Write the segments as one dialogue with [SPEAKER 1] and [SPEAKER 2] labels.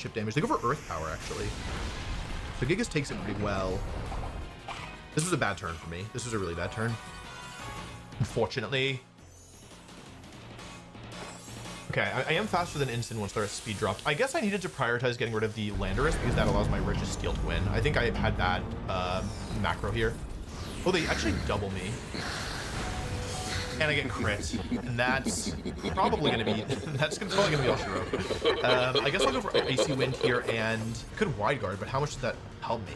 [SPEAKER 1] chip damage. They go for Earth Power, actually. So Gigas takes it pretty well. This was a bad turn for me. This was a really bad turn. Unfortunately. Okay, I am faster than Instant once their speed dropped. I guess I needed to prioritize getting rid of the Landorus because that allows my Richest Steel to win. I think I had bad macro here. Oh, they actually double me. And I get crit. And that's probably going to be... That's probably going to be Oshiro. I guess I'll go for Icy Wind here and... Could Wide Guard, but how much does that help me?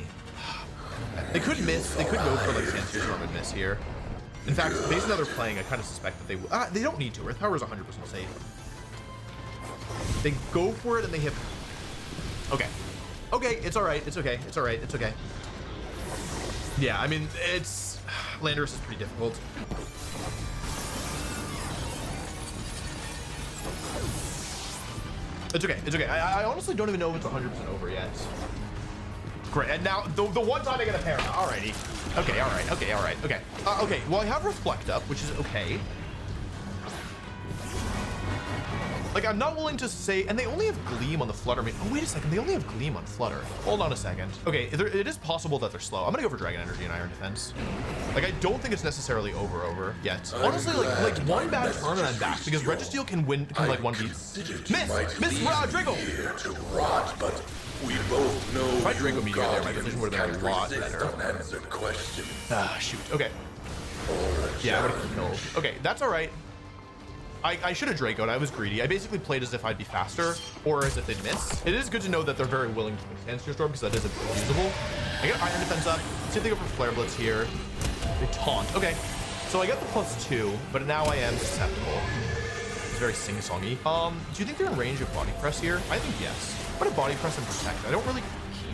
[SPEAKER 1] They could miss. They could go for like Sandsphere Storm and miss here. In fact, based on how they're playing, I kind of suspect that they will. They don't need to. Earth Power is 100% safe. They go for it and they hit. Okay. Okay, it's all right. It's okay. It's all right. It's okay. Yeah, I mean, it's... Landorus is pretty difficult. It's okay. It's okay. I honestly don't even know if it's 100% over yet. Great. And now, the one time I get a pair. Alrighty. Okay, alright. Okay, alright. Okay. Okay, well, I have Reflect up, which is okay. Like, I'm not willing to say... And they only have Gleam on the Flutter. Oh, wait a second. They only have Gleam on Flutter. Hold on a second. Okay, it is possible that they're slow. I'm gonna go for Dragon Energy and Iron Defense. Like, I don't think it's necessarily over yet. Honestly, like one bad turn and I'm back. Because Registeel can win, like, one beat. Miss! Draco!
[SPEAKER 2] Here to rot, but we both know
[SPEAKER 1] if I Draco Meteor there, my decision would have been a lot better.
[SPEAKER 2] Unanswered question.
[SPEAKER 1] Ah, shoot. Okay. Yeah, I would have killed. Okay, that's alright. I should have Draco'd. I was greedy. I basically played as if I'd be faster or as if they'd miss. It is good to know that they're very willing to make Sandsphere Storm because that is usable. I get Iron Defense up. See if they go for Flare Blitz here. They taunt. Okay. So I got the +2, but now I am susceptible. It's very sing-songy. Do you think they're in range of Body Press here? I think yes. I'm gonna Body Press and Protect. I don't really...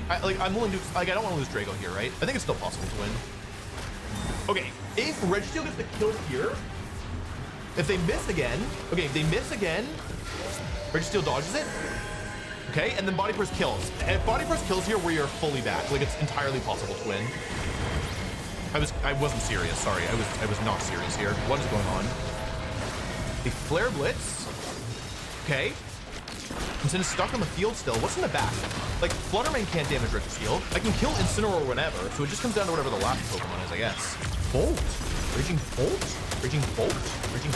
[SPEAKER 1] I'm willing to... Like, I don't want to lose Draco here, right? I think it's still possible to win. Okay. If Registeel gets the kill here... If they miss again, okay, if they miss again, Registeel dodges it. Okay, and then Body Press kills. If Body Press kills here, we are fully back. Like, it's entirely possible to win. I wasn't serious. Sorry, I was not serious here. What is going on? The Flare Blitz. Okay. Instant is stuck on the field still. What's in the back? Like, Fluttermane can't damage Registeel. I can kill Incineroar whenever, so it just comes down to whatever the last Pokemon is, I guess. Bolt. Raging Bolt? Raging Bolt? Raging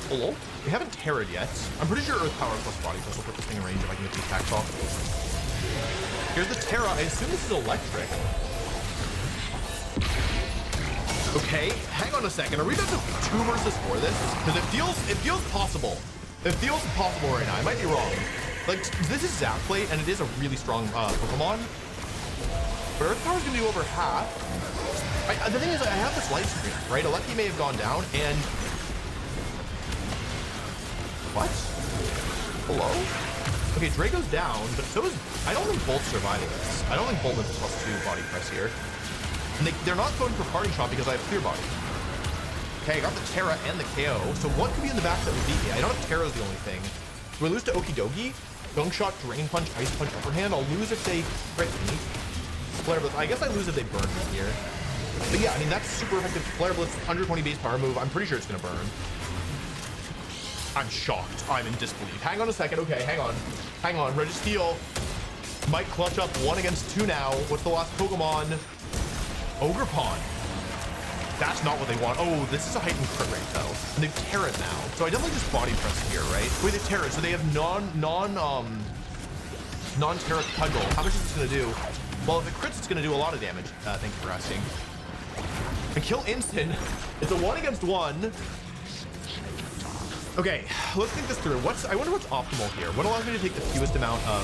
[SPEAKER 1] Hello? We haven't Terra'd yet. I'm pretty sure Earth Power plus Body Press will put this thing in range if I can get the attacks off. Here's the Terra. I assume this is electric. Okay, hang on a second. Are we about to 2 versus 4 this? Because it feels possible. It feels possible right now. I might be wrong. Like, this is Zap Plate, and it is a really strong Pokemon. But Earth Power's gonna do over half. The thing is, I have this light screen, right? Alecki may have gone down, and... What? Hello? Okay, Draco's down, but so is... I don't think Bolt's surviving this. I don't think Bolt lives +2 Body Press here. And they're not going for Party Shot because I have Clear Body. Okay, I got the Terra and the KO, so what could be in the back that would beat me? I don't know if Terra's the only thing. Do I lose to Okidogi? Gunk Shot, Drain Punch, Ice Punch, Upper Hand? I'll lose if they crit me. Flare Blitz. I guess I lose if they burn me here. But yeah, I mean, that's super effective. Flare Blitz, 120 base power move. I'm pretty sure it's going to burn. I'm shocked. I'm in disbelief. Hang on a second. Okay, hang on. Hang on. Registeel might clutch up 1 against 2 now. What's the last Pokemon? Ogerpon. That's not what they want. Oh, this is a heightened crit rate, though. And they've Terra'd now. So I definitely just Body Press here, right? Wait, they've Terra'd. So they have non-Terra Cudgel. How much is this going to do? Well, if it crits, it's going to do a lot of damage. Thank you for asking. I kill Instant. It's a 1 against 1. Okay, let's think this through. I wonder what's optimal here. What allows me to take the fewest amount of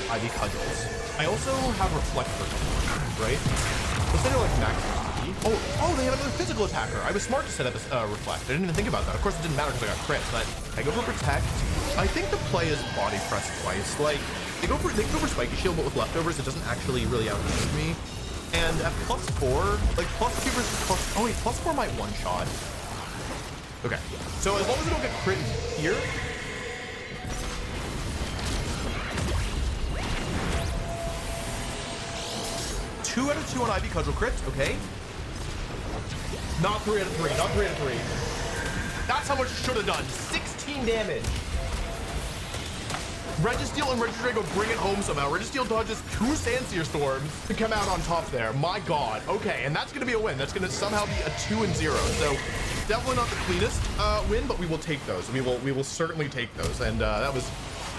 [SPEAKER 1] IV Cudgels? I also have Reflect for right? Let's say they're like max HP. Oh, they have another physical attacker. I was smart to set up a Reflect. I didn't even think about that. Of course, it didn't matter because I got crit, but I go for Protect. I think the play is Body Press twice. Like, they go for Spiky Shield, but with leftovers, it doesn't actually really outrange me. And at +4, like +2 versus +... Oh wait, +4 might one-shot. Okay, so as long as we don't get crit here... Two out of 2 on IV Cudgel crits, okay. Not 3 out of 3, not 3 out of 3. That's how much it should have done, 16 damage. Registeel and Regidrago bring it home somehow. Registeel dodges 2 Sandseer Storms to come out on top there. My God. Okay, and that's gonna be a win. That's gonna somehow be a 2-0. So definitely not the cleanest win, but we will take those. We will certainly take those. And that was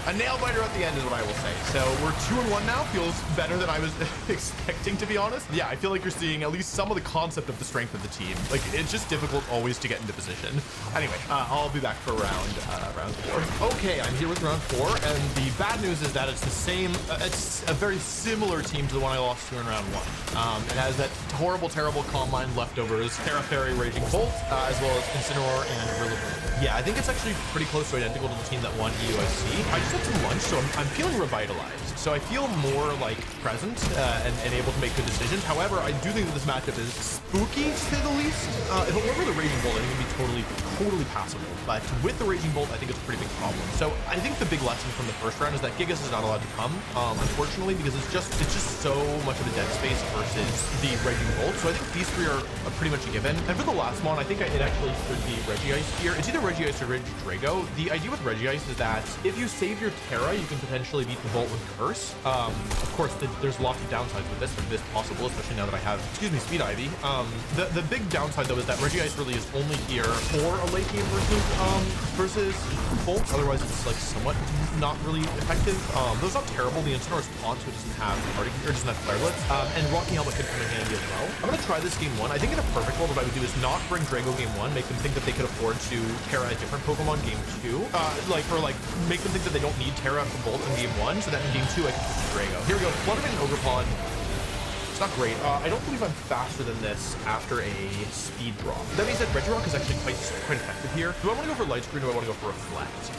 [SPEAKER 1] a nail biter at the end is what I will say. So we're 2-1 now. Feels better than I was expecting, to be honest. Yeah, I feel like you're seeing at least some of the concept of the strength of the team. Like, it's just difficult always to get into position. Anyway, I'll be back for round 4. Okay, I'm here with round 4, and the bad news is that it's the same, it's a very similar team to the one I lost to in round 1. It has that horrible, terrible Combine leftovers, Terra Fairy, Raging Bolt, as well as Incineroar and Rillaboom. Yeah, I think it's actually pretty close to identical to the team that won EUIC. I just had some lunch, so I'm feeling revitalized. So I feel more like present and able to make good decisions. However, I do think that this matchup is spooky, to say the least. If it were the Raging Bolt, I think it'd be totally passable. But with the Raging Bolt, I think it's a pretty big problem. So I think the big lesson from the first round is that Gigas is not allowed to come, unfortunately, because it's just so much of a dead space versus the Raging Bolt. So I think these 3 are pretty much a given. And for the last one, I think it actually should be Regice here. It's either Regice or Regidrago. The idea with Regice is that if you save your Terra, you can potentially beat the Bolt with Curse. Of course, there's lots of downsides with this, but it is possible, especially now that I have, Speed Ivy. The big downside, though, is that Regice really is only here for a late game versus Bolt. Otherwise, it's like somewhat not really effective. Though it's not terrible. The Incineroar is Taunt, so it doesn't have Party, or doesn't have Flare Blitz. And Rocky Helmet could come in handy as well. I'm gonna try this game 1. I think in a perfect world, what I would do is not bring Drago game 1, make them think that they could afford to Terra a different Pokemon game 2. Make them think that they don't need Terra for Bolt in game 1, so that in game 2 I can switch to Drago. Here we go. Fluttermane and Ogerpon. It's not great. I don't believe I'm faster than this after a speed drop. That means that Regirock is actually quite effective here. Do I want to go for Light Screen or do I want to go for Reflect?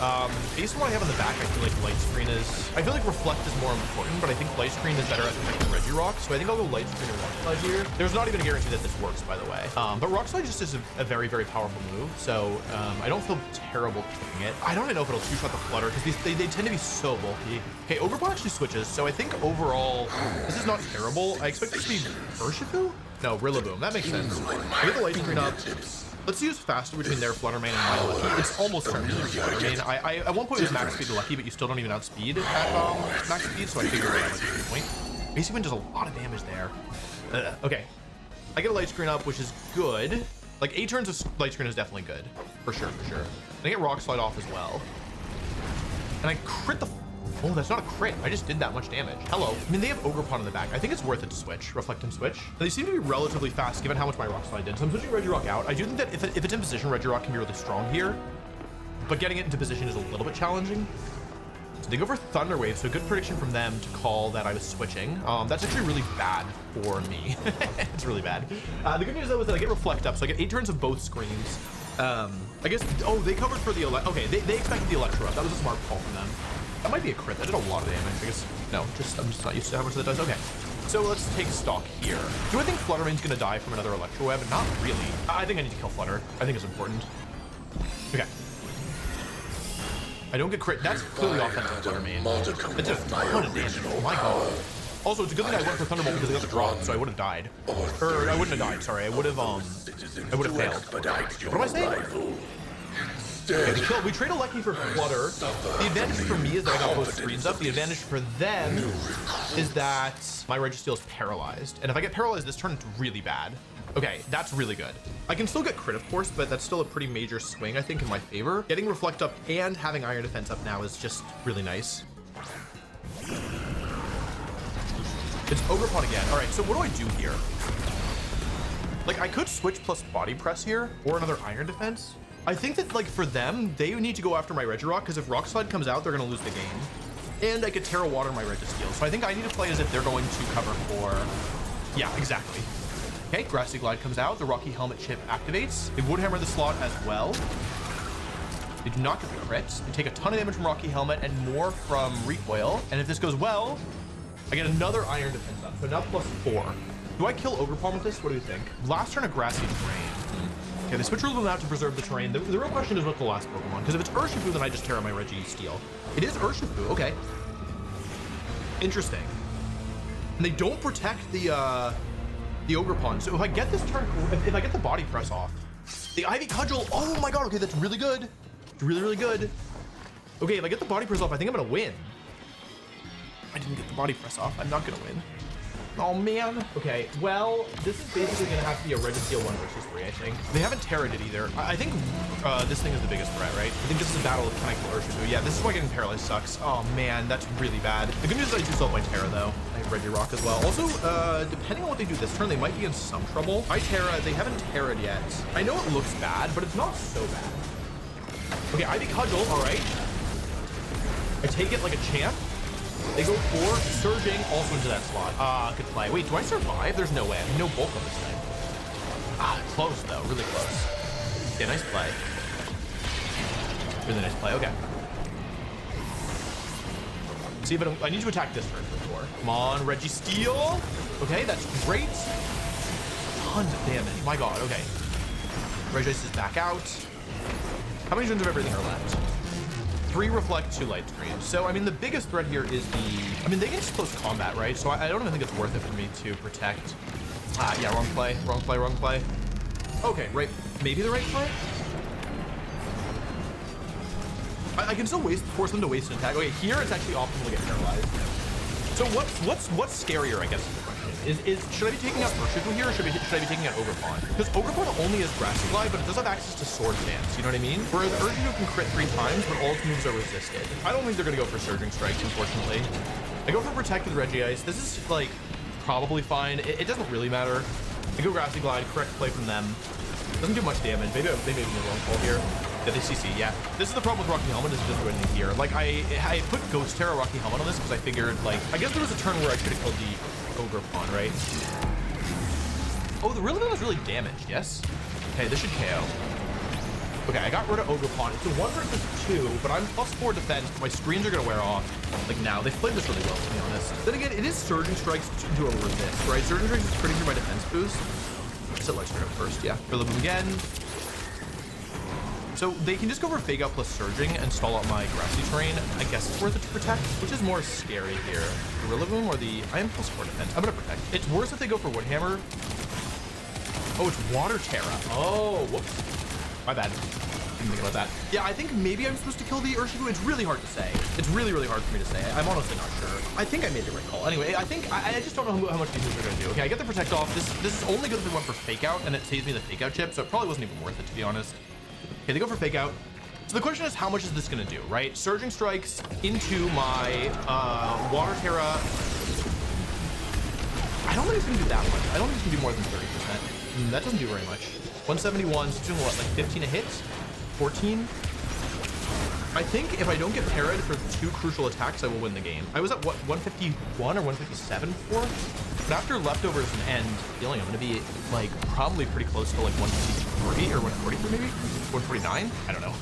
[SPEAKER 1] Based on what I have in the back, I feel like Light Screen is... I feel like Reflect is more important, but I think Light Screen is better at protecting Regirock, so I think I'll go Light Screen or Rock Slide here. There's not even a guarantee that this works, by the way. But Rock Slide just is a very, very powerful move, so I don't feel terrible picking it. I don't even know if it'll two-shot the Flutter, because they tend to be so bulky. Okay, Ogerpon actually switches, so I think overall, this is not terrible. I expect this to be Urshifu? No, Rillaboom. That makes sense. I get the Light Screen up. Let's use Faster between their Fluttermane and my Lucky. It's almost certainly Fluttermane. I at one point it was max speed to Lucky, but you still don't even outspeed at max speed, so I figured that might be the point. Basically does a lot of damage there. Okay. I get a Light Screen up, which is good. Like 8 turns of Light Screen is definitely good. For sure. And I get Rock Slide off as well. And I crit the... Oh, that's not a crit. I just did that much damage. Hello. I mean, they have Ogerpon in the back. I think it's worth it to switch. Reflect and switch. They seem to be relatively fast given how much my Rock Slide did. So I'm switching Regirock out. I do think that if it's in position, Regirock can be really strong here. But getting it into position is a little bit challenging. So they go for Thunder Wave. So a good prediction from them to call that I was switching. That's actually really bad for me. It's really bad. The good news, though, is that I get Reflect up. So I get 8 turns of both screens. I guess... Oh, they covered for the... Okay, they expected the Electro up. That was a smart call from them. That might be a crit. That did a lot of damage. I guess, no, I'm just not used to how much that does. Okay, so let's take stock here. Do I think Fluttermane's gonna die from another Electro Web? Not really. I think I need to kill Flutter. I think it's important. Okay. I don't get crit. That's clearly offensive Fluttermane. It's a ton of damage. Oh my God. Also, it's a good thing I went for Thunderbolt because I got the drop, so I would have died. Or I wouldn't have died. Sorry, I would have failed. What am I saying? Okay, we trade a Lucky for Flutter. The advantage for me is that I got both screens up. The advantage for them is that my Registeel is paralyzed. And if I get paralyzed this turn, it's really bad. Okay, that's really good. I can still get crit, of course, but that's still a pretty major swing, I think, in my favor. Getting Reflect up and having Iron Defense up now is just really nice. It's Ogerpon again. All right, so what do I do here? Like, I could switch plus Body Press here or another Iron Defense. I think that, like, for them, they need to go after my Regirock, because if Rock Slide comes out, they're going to lose the game. And I could Terra Water my Registeel. So I think I need to play as if they're going to cover for... Yeah, exactly. Okay, Grassy Glide comes out. The Rocky Helmet chip activates. They would hammer the slot as well. They do not get the crits. They take a ton of damage from Rocky Helmet and more from Recoil. And if this goes well, I get another Iron Defense up. So now +4. Do I kill Ogerpon with this? What do you think? Last turn, a Grassy Terrain. Okay, they switch Rillaboom out to preserve the terrain. The real question is what's the last Pokemon? Because if it's Urshifu, then I just Terra my Registeel. It is Urshifu, okay. Interesting. And they don't protect the Ogerpon. So if I get this turn, if I get the Body Press off, the Ivy Cudgel, oh my God, okay, that's really good. It's really, really good. Okay, if I get the Body Press off, I think I'm gonna win. body press off. I'm not gonna win. Oh man. Okay, well, this is basically gonna have to be a Registeel 1 versus 3, I think. They haven't Terra'd it either. I think this thing is the biggest threat, right? I think this is a battle of can I kill Urshifu? Yeah, this is why getting paralyzed sucks. Oh man, that's really bad. The good news is I do still have my Terra though. I have Regirock as well. Also, depending on what they do this turn, they might be in some trouble. My Terra, they haven't Terra'd yet. I know it looks bad, but it's not so bad. Okay, I Cudgel, all right. I take it like a champ. They go for Surging also into that slot. Good play. Wait, do I survive? There's no way. I have no bulk on this thing. Close though, really close. Yeah, nice play. Really nice play, okay. See, but I need to attack this turn for sure. Come on, Registeel. Okay, that's great. Tons of damage, my God, okay. Regice is back out. How many turns of everything are left? 3 reflect, 2 light screens. So, I mean, the biggest threat here is I mean, they get close combat, right? So I don't even think it's worth it for me to protect. Yeah, wrong play, wrong play, wrong play. Okay, right, maybe the right play? I can still force them to waste an attack. Okay, here it's actually optimal to get paralyzed. So what's scarier, I guess, is the question. Should I be taking out Urshifu here, or should I be taking out Ogerpon? Because Ogerpon only has Grassy Glide, but it does have access to Sword Dance, you know what I mean? Whereas Urshifu can crit 3 times, but all its moves are resisted. I don't think they're gonna go for Surging Strikes, unfortunately. I go for Protected Regice. This is, like, probably fine. It doesn't really matter. I go Grassy Glide, correct play from them. Doesn't do much damage. Maybe they made the wrong call here. Yeah, they CC, yeah. This is the problem with Rocky Helmet, is it doesn't do anything here. Like, I put Ghost Terra Rocky Helmet on this because I figured, like, I guess there was a turn where I should have killed the Ogerpon, right? Oh, the Rillaboom is really damaged, yes? Okay, this should KO. Okay, I got rid of Ogerpon. It's a 1 versus 2, but I'm +4 defense. My screens are gonna wear off. Like now, they've played this really well, to be honest. Then again, it is Surging Strikes to a resist, right? Surging Strikes is pretty through my defense boost. So let's turn it first, yeah. Rillaboom again. So they can just go for Fake Out plus Surging and stall out my Grassy Terrain. I guess it's worth it to protect. Which is more scary here? The Rillaboom or the... I am +4 defense. I'm gonna protect. It's worse if they go for Woodhammer. Oh, it's Water Terra. Oh, whoops. My bad. Didn't think about that. Yeah, I think maybe I'm supposed to kill the Urshifu. It's really hard to say. It's really, really hard for me to say. I'm honestly not sure. I think I made the right call. Anyway, I think I just don't know how much these moves are gonna do. Okay, I get the Protect off. This is only good if they went for Fake Out, and it saves me the Fake Out chip, so it probably wasn't even worth it, to be honest. Okay, they go for Fake Out. So the question is, how much is this gonna do, right? Surging Strikes into my Water Terra. I don't think it's gonna do that much. I don't think it's gonna do more than 30%. That doesn't do very much. 171, so it's doing what, like 15 a hit? 14? I think if I don't get parried for 2 crucial attacks, I will win the game. I was at what, 151 or 157 before? But after leftovers and end, feeling I'm gonna be like probably pretty close to like 153 or 143 maybe? 149? I don't know.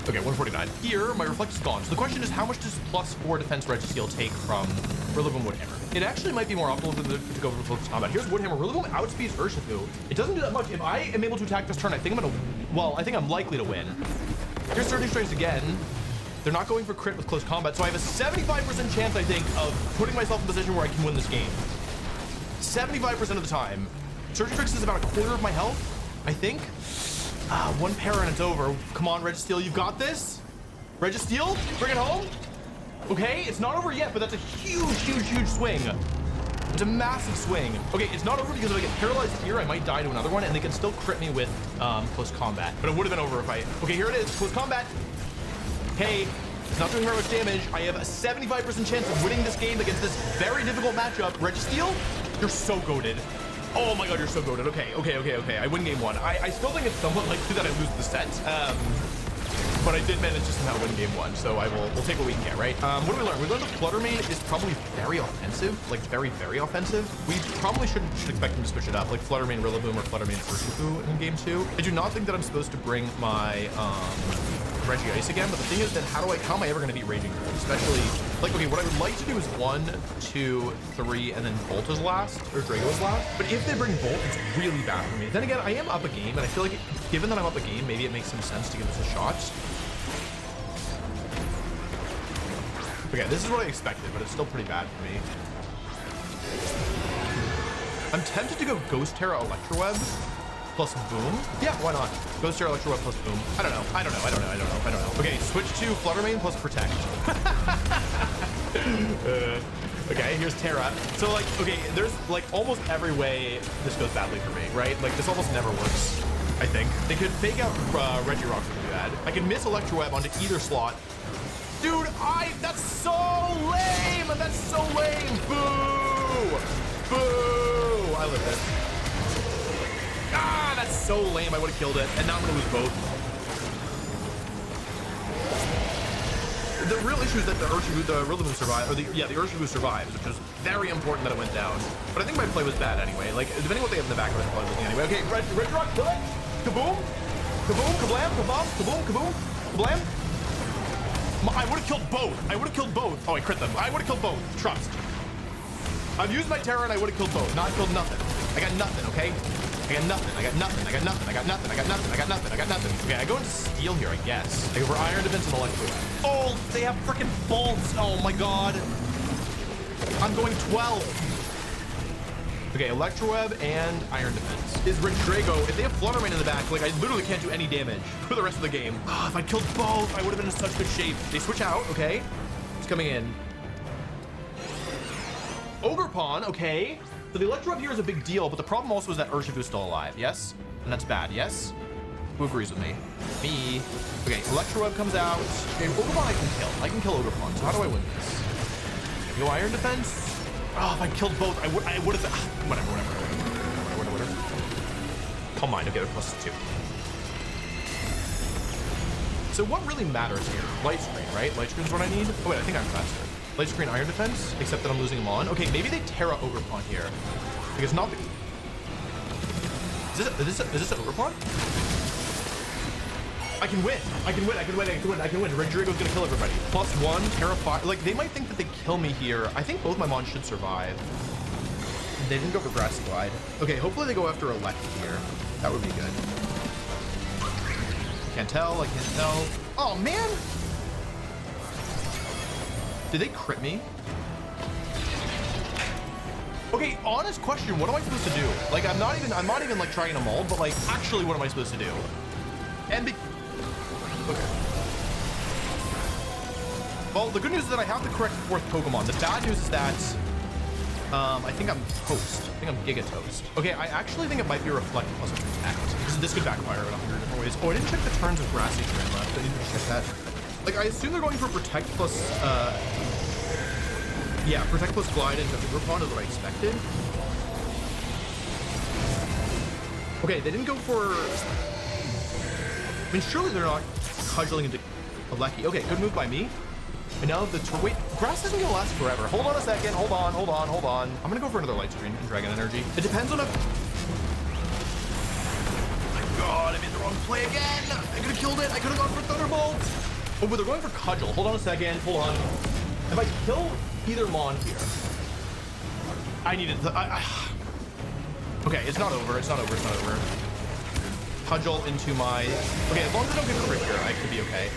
[SPEAKER 1] Okay, 149. Here, my Reflect is gone. So the question is, how much does +4 defense Registeel take from Rillaboom Woodhammer? It actually might be more optimal to go for close combat. Here's Woodhammer. Rillaboom outspeeds Urshifu. It doesn't do that much. If I am able to attack this turn, I think I'm gonna, well, I think I'm likely to win. Here's Surging Strikes again. They're not going for crit with close combat, so I have a 75% chance, I think, of putting myself in a position where I can win this game. 75% of the time. Surging Strikes is about a quarter of my health, I think. 1 para and it's over. Come on, Registeel, you've got this. Registeel, bring it home. Okay, it's not over yet, but that's a huge, huge, huge swing. It's a massive swing. Okay, it's not over because if I get paralyzed here, I might die to another one, and they can still crit me with close combat. But it would have been over if I... Okay, here it is, close combat. Okay, it's not doing very much damage. I have a 75% chance of winning this game against this very difficult matchup. Registeel, you're so goated. Oh my God, you're so goated. Okay. I win game 1. I still think it's somewhat likely that I lose the set. But I did manage to somehow win game 1, so we'll take what we can get, right? What do we learn? We learned that Flutter Mane is probably very offensive, like very, very offensive. We probably should expect him to switch it up, like Flutter Mane Rillaboom or Flutter Mane Urshifu in game 2. I do not think that I'm supposed to bring my Regice again, but the thing is that how am I ever going to beat Raging Bolt? Especially, like, okay, what I would like to do is 1, 2, 3, and then Bolt is last, or Drago is last. But if they bring Bolt, it's really bad for me. Then again, I am up a game, and I feel like given that I'm up a game, maybe it makes some sense to give this a shot. Okay, this is what I expected, but it's still pretty bad for me. I'm tempted to go Ghost Terra Electroweb plus Boom. Yeah, why not? Ghost Terra Electroweb plus Boom. I don't know. Okay, switch to Flutter Mane plus Protect. Okay, here's Terra. So like, okay, there's like almost every way this goes badly for me, right? Like this almost never works, I think. They could fake out Reggie Rocks really bad. I could miss Electro Web onto either slot. Dude, that's so lame. That's so lame. Boo. Boo. I live this. Ah, that's so lame. I would have killed it. And now I'm gonna lose both. The real issue is that the Rillaboom survived, or the Urshifu survives, which is very important that it went down. But I think my play was bad anyway. Like, depending on what they have in the back, I was probably losing anyway. Okay, Red Rock, kill it! Kaboom! Kaboom, kablam, kabam, kaboom, kaboom, kablam! I would have killed both. I would have killed both. Oh, I crit them. I would have killed both. Trust. I've used my Terror and I would have killed both. Not killed nothing. I got nothing, okay? I got nothing. I got nothing. I got nothing. I got nothing. I got nothing. I got nothing. I got nothing. Okay, I go into Steel here, I guess. I go for Iron Defense and Electro. Oh, they have freaking bolts. Oh my god. I'm going 12. Okay, Electro Web and Iron Defense. Is Rich Drago, if they have Flutter Mane in the back, like I literally can't do any damage for the rest of the game. Oh, if I killed both, I would have been in such good shape. They switch out, okay. It's coming in. Ogre Pawn, okay. So the Electro Web here is a big deal, but the problem also is that Urshifu is still alive, yes? And that's bad, yes? Who agrees with me? Me. Okay, Electro Web comes out. Okay, Ogre Pawn I can kill. I can kill Ogre Pawn, so how do I win this? Go Iron Defense? Oh, if I killed both, I would have. Whatever. Come on, okay, they're +2. So what really matters here? Light Screen, right? Light Screen's what I need. Oh wait, I think I'm faster. Light Screen, Iron Defense, except that I'm losing them on. Okay, maybe they Terra Ogre Pawn here. Because not the... Is this an Ogre Pawn? I can win. I can win. Red Drago's gonna kill everybody. +1, Terra. Like, they might think that they kill me here. I think both my mons should survive. They didn't go for Grassy Glide. Okay, hopefully they go after a Lecky here. That would be good. I can't tell. Oh, man! Did they crit me? Okay, honest question, what am I supposed to do? Like, I'm not even like trying to mold, but like, actually, what am I supposed to do? And okay. Well, the good news is that I have the correct 4th Pokemon. The bad news is that I think I'm toast. I think I'm Giga Toast. Okay, I actually think it might be Reflect plus Protect. This could backfire in 100 different ways. Oh, I didn't check the turns with Grassy Drain left. I need to check that. Like, I assume they're going for Protect plus, yeah, Protect plus Glide into Ogre Pawn is what I expected. Okay, they didn't go for... I mean, surely they're not cudgeling into a Lecky. Okay, good move by me. And now the... Wait, Grass isn't gonna last forever. Hold on a second. Hold on. I'm gonna go for another Light Screen and Dragon Energy. It depends on if... Oh my god, I made the wrong play again. I could have killed it. I could have gone for Thunderbolt. Oh, but they're going for Cudgel. Hold on a second. Hold on. If I kill either Mon here, I needed to... Okay, it's not over. Cudgel into my... Okay, as long as I don't get crit here, I could be okay.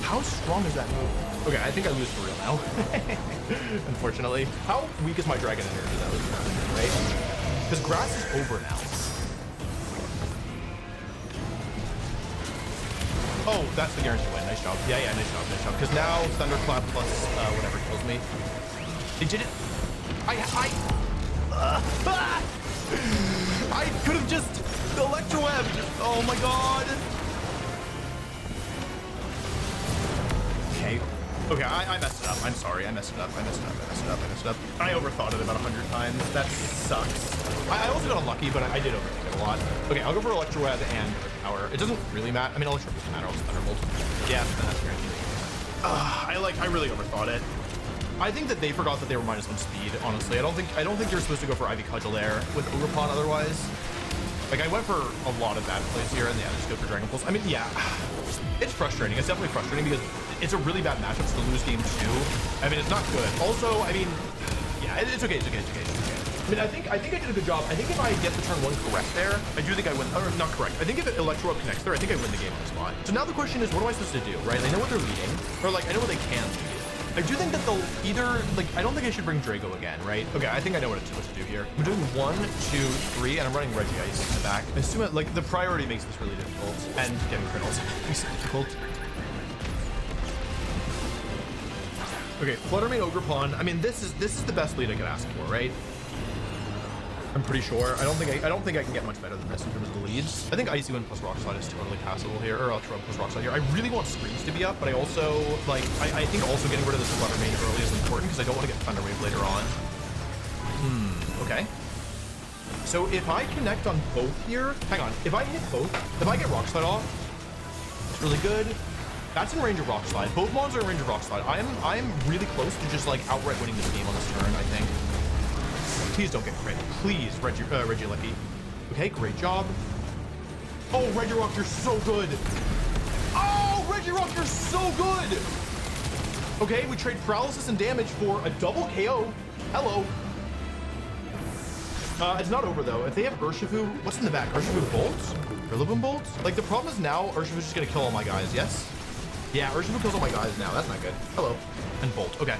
[SPEAKER 1] How strong is that move? Okay, I think I lose for real now. Unfortunately. How weak is my Dragon Energy? That was right? Because Grass is over now. Oh, that's the guaranteed win. Nice job. Yeah, nice job. Because now Thunderclap plus whatever kills me. They did it. I could have just Electro-webbed. Oh my god. Okay, I messed it up. I'm sorry. I messed it up. I overthought it about 100 times. That sucks. I also got unlucky, but I did overthink it a lot. Okay, I'll go for Electro-web and Power. It doesn't really matter. I mean, Electro doesn't matter. I'll just Thunderbolt. Yeah, that's great. I really overthought it. I think that they forgot that they were -1 speed, honestly. I don't think you're supposed to go for Ivy Cudgel there with Ogre Pawn otherwise. Like, I went for a lot of bad plays here, and yeah, just go for Dragon Pulse. I mean, yeah, it's frustrating. It's definitely frustrating because it's a really bad matchup to lose game 2. I mean, it's not good. Also, I mean, yeah, it's okay. I mean, I think I did a good job. I think if I get the turn 1 correct there, I do think I win. Or not correct. I think if Electro connects there, I think I win the game on the spot. So now the question is, what am I supposed to do, right? I know what they're leading, or like, I know what they can lead. I do think that they'll either, like, I don't think I should bring Drago again, right? Okay, I think I know what to do here. I'm doing 1, 2, 3, and I'm running Regice in the back. I assume, like, the priority makes this really difficult, and getting crittals makes it difficult. Okay, Fluttermane Ogre Pawn. I mean, this is the best lead I could ask for, right? I'm pretty sure. I don't think I can get much better than this in terms of the leads. I think Icy Wind plus Rock Slide is totally passable here, or Electro plus Rock Slide here. I really want Screams to be up, but I also like I think also getting rid of this Fluttermane early is important because I don't want to get Thunder Wave later on. Okay. So if I connect on both here, hang on. If I hit both, if I get Rock Slide off, it's really good. That's in range of Rock Slide. Both mons are in range of Rock Slide. I'm really close to just like outright winning this game on this turn, I think. Please don't get crit. Please, Regieleki. Okay, great job. Oh, Regirock, you're so good. Oh, Regirock, you're so good. Okay, we trade paralysis and damage for a double KO. Hello. It's not over though. If they have Urshifu, what's in the back? Urshifu bolts? Rillaboom bolts? Like the problem is now Urshifu's just gonna kill all my guys, yes? Yeah, Urshifu kills all my guys now. That's not good. Hello. And bolt. Okay.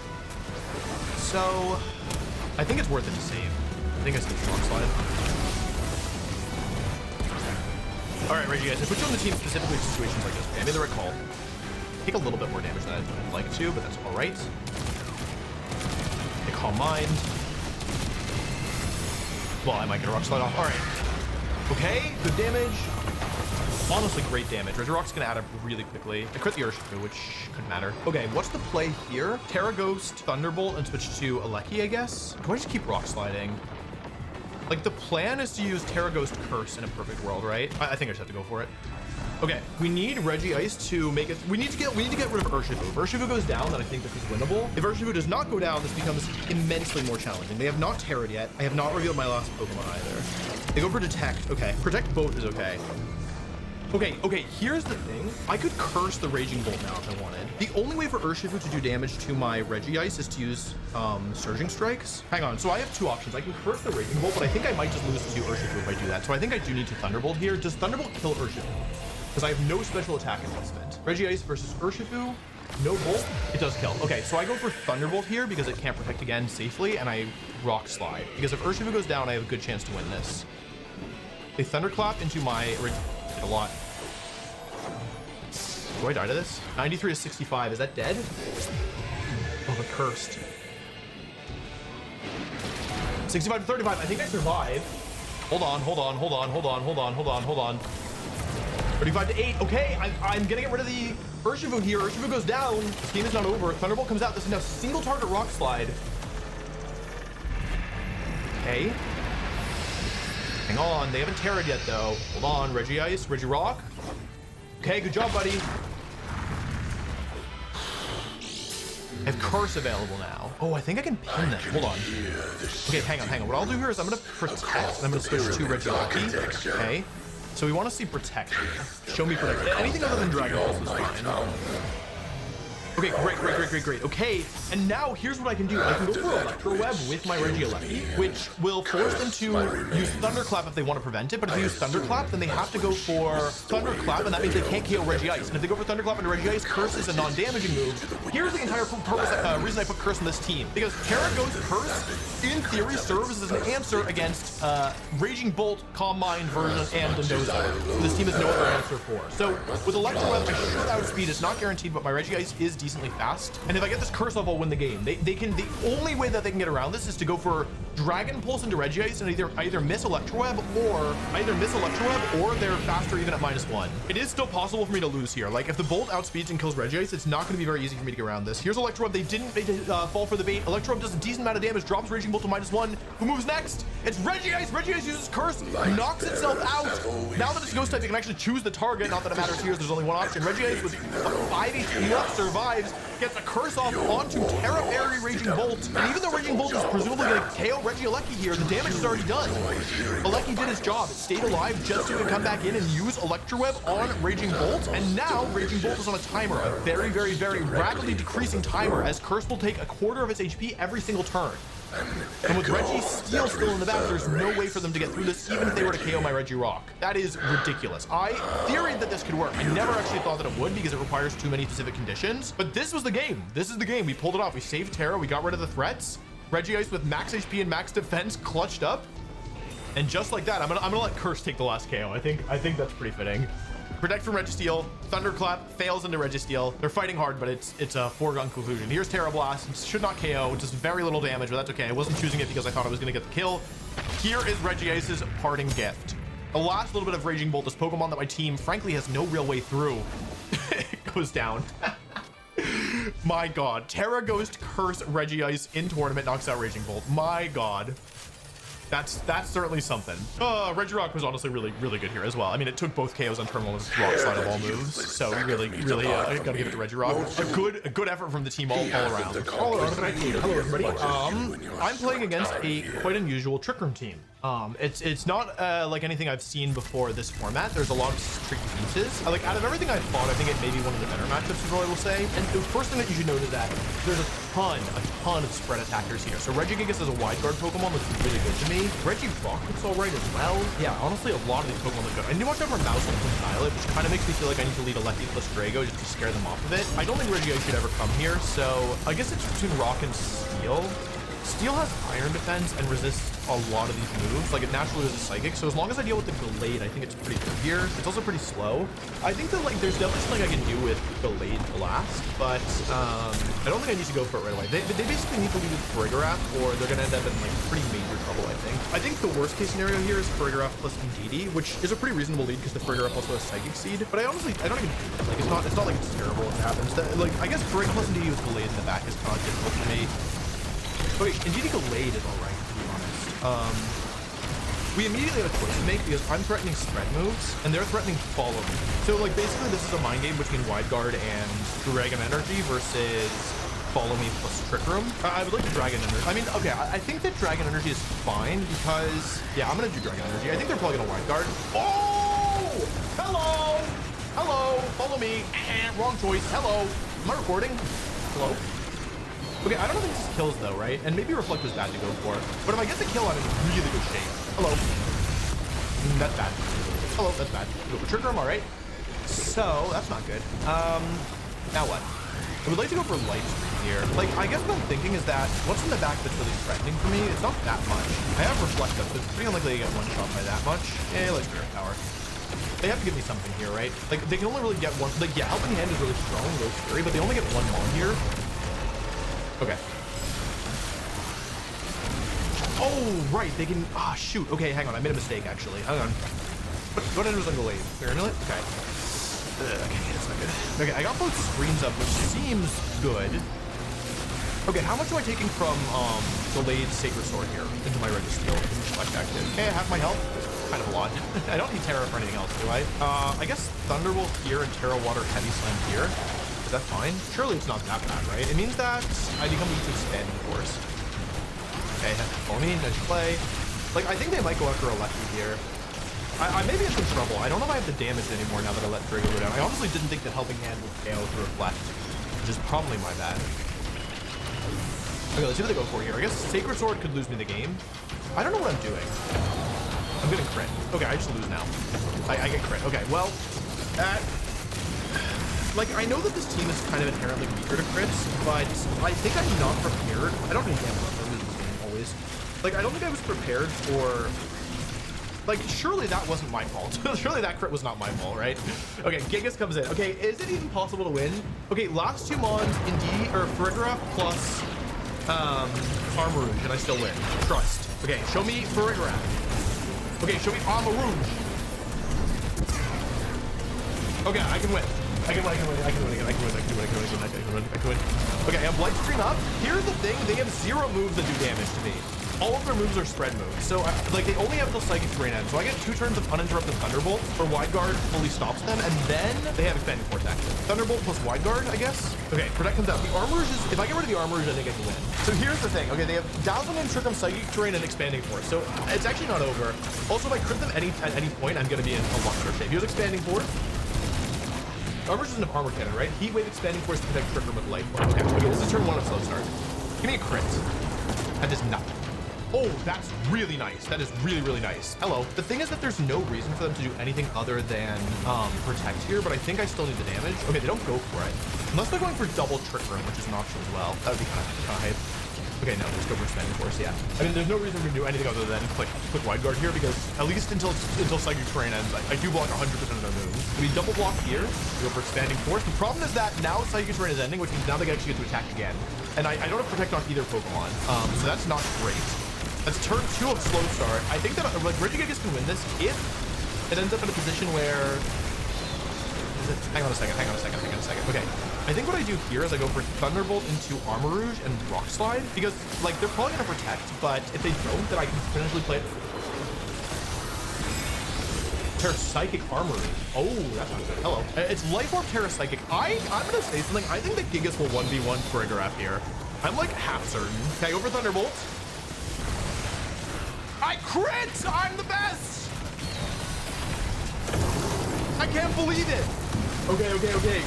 [SPEAKER 1] So I think it's worth it to save. I think I still Rock Slide. All right, Reggie, guys, I put you on the team specifically for situations like this. Okay, I made the right call. Take a little bit more damage than I'd like to, but that's all right. I Calm Mind. Well, I might get a Rock Slide off. All right. Okay, good damage. Honestly, great damage. Regirock's gonna add up really quickly. I crit the Urshifu, which couldn't matter. Okay, what's the play here? Terra Ghost, Thunderbolt, and switch to Aleki, I guess. Do I just keep Rock Sliding? Like the plan is to use Terra Ghost Curse in a perfect world, right? I think I just have to go for it. Okay, we need Regice to make it. We need to get rid of Urshifu. If Urshifu goes down, then I think this is winnable. If Urshifu does not go down, this becomes immensely more challenging. They have not Terra'd yet. I have not revealed my last Pokemon either. They go for Detect. Okay, Protect Boat is okay. Okay, here's the thing. I could curse the Raging Bolt now if I wanted. The only way for Urshifu to do damage to my Regice is to use Surging Strikes. Hang on, so I have two options. I can curse the Raging Bolt, but I think I might just lose to Urshifu if I do that. So I think I do need to Thunderbolt here. Does Thunderbolt kill Urshifu? Because I have no special attack investment. Regice versus Urshifu, no Bolt, it does kill. Okay, so I go for Thunderbolt here because it can't protect again safely, and I Rock Slide. Because if Urshifu goes down, I have a good chance to win this. They Thunderclap into my a lot. Do I die to this? 93 to 65. Is that dead? Oh, but cursed. 65 to 35. I think I survive. Hold on. 35 to 8. Okay, I'm gonna get rid of the Urshifu here. Urshifu goes down. This game is not over. Thunderbolt comes out. This is now single target Rock Slide. Okay. Hang on. They haven't Terra'd yet, though. Hold on. Regice, Regirock. Okay, good job, buddy. I have Curse available now. Oh, I think I can pin them. Hold on. Okay, hang on. What I'll do here is I'm going to Protect, and I'm going to switch to Regieleki. Okay. So we want to see Protect here. Show me Protect. Anything other than Dragon Pulse is fine. Okay, great. Okay, and now here's what I can do. I can go for Electro Web with my Regieleki, which will force them to use Thunderclap if they want to prevent it. But if they use Thunderclap, then they have to go for Thunderclap, and that means they can't KO Regice. And if they go for Thunderclap and Regice, Curse is a non-damaging move. Here's the entire reason I put Curse in this team. Because Terra Ghost Curse, in theory, serves as an answer against Raging Bolt, Calm Mind version, and Lendozo. This team has no other answer for. So with Electro Web, I should outspeed. It's not guaranteed, but my Regice is decently fast. And if I get this Curse off, I'll win the game. The only way that they can get around this is to go for Dragon Pulse into Regice and either miss Electro Web or they're faster even at -1. It is still possible for me to lose here. Like if the Bolt outspeeds and kills Regice, it's not going to be very easy for me to get around this. Here's Electro Web. They didn't fall for the bait. Electro Web does a decent amount of damage, drops Raging Bolt to -1. Who moves next? It's Regice. Regice uses Curse, knocks itself out. Now that it's Ghost type, they can actually choose the target. Not that it matters here. There's only one option. Regice with 5 HP left survives, gets a Curse off onto Terra Fairy Raging Bolt. And even though Raging Bolt is presumably going to KO Regieleki here, the damage is already done. Aleki did his job. It stayed alive just so he could come back in and use Electro Web on Raging Bolt. And now Raging Bolt is on a timer, a very rapidly decreasing timer, as Curse will take a quarter of its HP every single turn. And with Regi's Steel still in the back, there's no way for them to get through this, even if they were to KO my Regirock. That is ridiculous. I theoried that this could work. I never actually thought that it would because it requires too many specific conditions. But this was the game. This is the game. We pulled it off. We saved Terra. We got rid of the threats. Regice with max HP and max defense clutched up. And just like that, I'm gonna let Curse take the last KO. I think that's pretty fitting. Protect from Registeel. Thunderclap fails into Registeel. They're fighting hard, but it's a foregone conclusion. Here's Terra Blast. It should not KO. Just very little damage, but that's okay. I wasn't choosing it because I thought I was going to get the kill. Here is Regice's parting gift. The last little bit of Raging Bolt, this Pokemon that my team, frankly, has no real way through. It goes down. My God. Terra Ghost Curse Regice in tournament knocks out Raging Bolt. My God. That's certainly something. Regirock was honestly really good here as well. I mean, it took both KOs on turn 1 with Rock Slide of all moves. So really, I gotta give it to Regirock. A good effort from the team all around. Hello everybody. I'm playing against a quite unusual Trick Room team. It's not like anything I've seen before this format. There's a lot of tricky pieces. Like out of everything I've fought, I think it may be one of the better matchups is what I will say. And the first thing that you should note is that there's a ton of spread attackers here. So Regigigas is a wide guard Pokemon looks really good to me. Regirock looks alright as well. Yeah, honestly, a lot of these Pokemon look good. I need to watch out for Mouse and Violet, which kind of makes me feel like I need to lead a lefty plus Drago just to scare them off of it. I don't think Regigigas should ever come here, so I guess it's between Rock and Steel. Steel has Iron Defense and resists a lot of these moves. Like it naturally resists Psychic, so as long as I deal with the Gallade, I think it's pretty good here. It's also pretty slow. I think that like there's definitely something I can do with Gallade Blast, but I don't think I need to go for it right away. They basically need to lead with Farigiraf, or they're gonna end up in like pretty major trouble. I think the worst case scenario here is Farigiraf plus Indeedee, which is a pretty reasonable lead because the Farigiraf also has Psychic Seed. But I don't even like it's not like it's terrible if it happens. Like I guess Farigiraf plus Indeedee with Gallade in the back is kind of difficult for me. Okay, Indeedee Gallade is alright, to be honest. We immediately have a choice to make because I'm threatening spread moves and they're threatening follow me. So like basically this is a mind game between Wide Guard and Dragon Energy versus follow me plus Trick Room. I would like to Dragon Energy. I mean, okay, I think that Dragon Energy is fine because, yeah, I'm gonna do Dragon Energy. I think they're probably gonna Wide Guard. Oh! Hello! Follow me. Wrong choice. Hello. Am I recording? Hello? Okay, I don't think this kills though, right? And maybe Reflect was bad to go for. But if I get the kill, I'm in really good shape. Hello. That's bad. Hello, that's bad. Go for Trick Room, all right. So, that's not good. Now what? I would like to go for Light Screen here. Like, I guess what I'm thinking is that what's in the back that's really threatening for me, it's not that much. I have Reflect up, so it's pretty unlikely to get one shot by that much. Yeah, like Spirit Power. They have to give me something here, right? Like, they can only really get one. Like, yeah, Helping Hand is really strong, really scary, but they only get one Mon here. Okay. Oh, right. They can. Ah, shoot. Okay, hang on. I made a mistake, actually. Hang on. What was on Gallade? Fair Amulet? Okay. Okay, that's not good. Okay, I got both screens up, which seems good. Okay, how much am I taking from Gallade Sacred Sword here into my Registeel? Select active. Okay, I have my health. Kind of a lot. I don't need Terra for anything else, do I? I guess Thunderbolt here and Terra Water Heavy Slam here. Is that fine? Surely it's not that bad, right? It means that I become weak to Expanding Force. Okay, follow me, nice play. Like, I think they might go after a lefty here. I may be in some trouble. I don't know if I have the damage anymore now that I let Drago go down. I honestly didn't think that Helping Hand would KO to Reflect, which is probably my bad. Okay, let's see what they go for here. I guess Sacred Sword could lose me the game. I don't know what I'm doing. I'm getting crit. Okay, I just lose now. I get crit. Okay, well, like, I know that this team is kind of inherently weaker to crits, but I think I'm not prepared. I don't need damage for this game, always. Like, I don't think I was prepared for... Like, surely that wasn't my fault. Surely that crit was not my fault, right? Okay, Gigas comes in. Okay, is it even possible to win? Okay, last two Mons, Indeedee, or Farigiraf plus Armor Rouge, and I still win. Trust. Okay, show me Farigiraf. Okay, show me Armor Rouge. Okay, I can win. I can win. Okay, I have Light Screen up. Here's the thing, they have 0 moves that do damage to me. All of their moves are spread moves. So, like, they only have the Psychic Terrain end. So I get 2 turns of uninterrupted Thunderbolt, or Wide Guard fully stops them, and then they have Expanding Force action. Thunderbolt plus Wide Guard, I guess? Okay, Protect comes out. The Armor Rouge is, if I get rid of the Armor Rouge, I think I can win. So here's the thing. Okay, they have Dazzling and Trick 'em Psychic Terrain and Expanding Force. So it's actually not over. Also, if I crit them at any point, I'm going to be in a lot better shape. Here's Expanding Force. Armor Rouge doesn't have Armor Cannon, right? Heat Wave Expanding Force to protect Trick 'em with Life. Okay, this is turn 1 of Slow Start. Give me a crit. That is nothing. Oh, that's really nice. That is really nice. Hello. The thing is that there's no reason for them to do anything other than protect here, but I think I still need the damage. Okay, they don't go for it. Unless they're going for double Trick Room, which is an option as well. That would be kind of hype. Okay, no, just go for Expanding Force, yeah. I mean, there's no reason to do anything other than click Wide Guard here, because at least until Psychic Terrain ends, I do block 100% of their moves. We double block here, go for Expanding Force. The problem is that now Psychic Terrain is ending, which means now they actually get to attack again. And I don't have Protect on either Pokemon, so that's not great. That's turn 2 of Slow Start. I think that like Regigigas can win this if it ends up in a position where... Hang on a second. Okay, I think what I do here is I go for Thunderbolt into Armor Rouge and Rock Slide, because like they're probably gonna protect, but if they don't, then I can potentially play it. Terra Psychic Armor Rouge. Oh, that's not good. Hello. It's Life Orb Terra Psychic. I'm gonna say something. I think that Gigas will 1v1 Farigiraf here. I'm like half certain. Okay, I go for Thunderbolt. I crit! I'm the best! I can't believe it! Okay.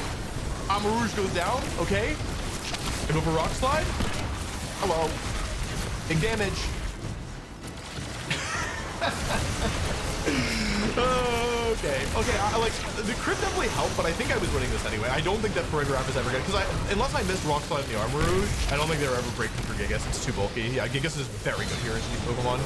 [SPEAKER 1] Armor Rouge goes down, okay. I go for Rock Slide. Hello. Big damage. Okay. Like, the crit definitely helped, but I think I was winning this anyway. I don't think that Farigiraf is ever good, because unless I missed Rock Slide in the Armor Rouge, I don't think they were ever breaking for Gigas. It's too bulky. Yeah, Gigas is very good here against these Pokemon.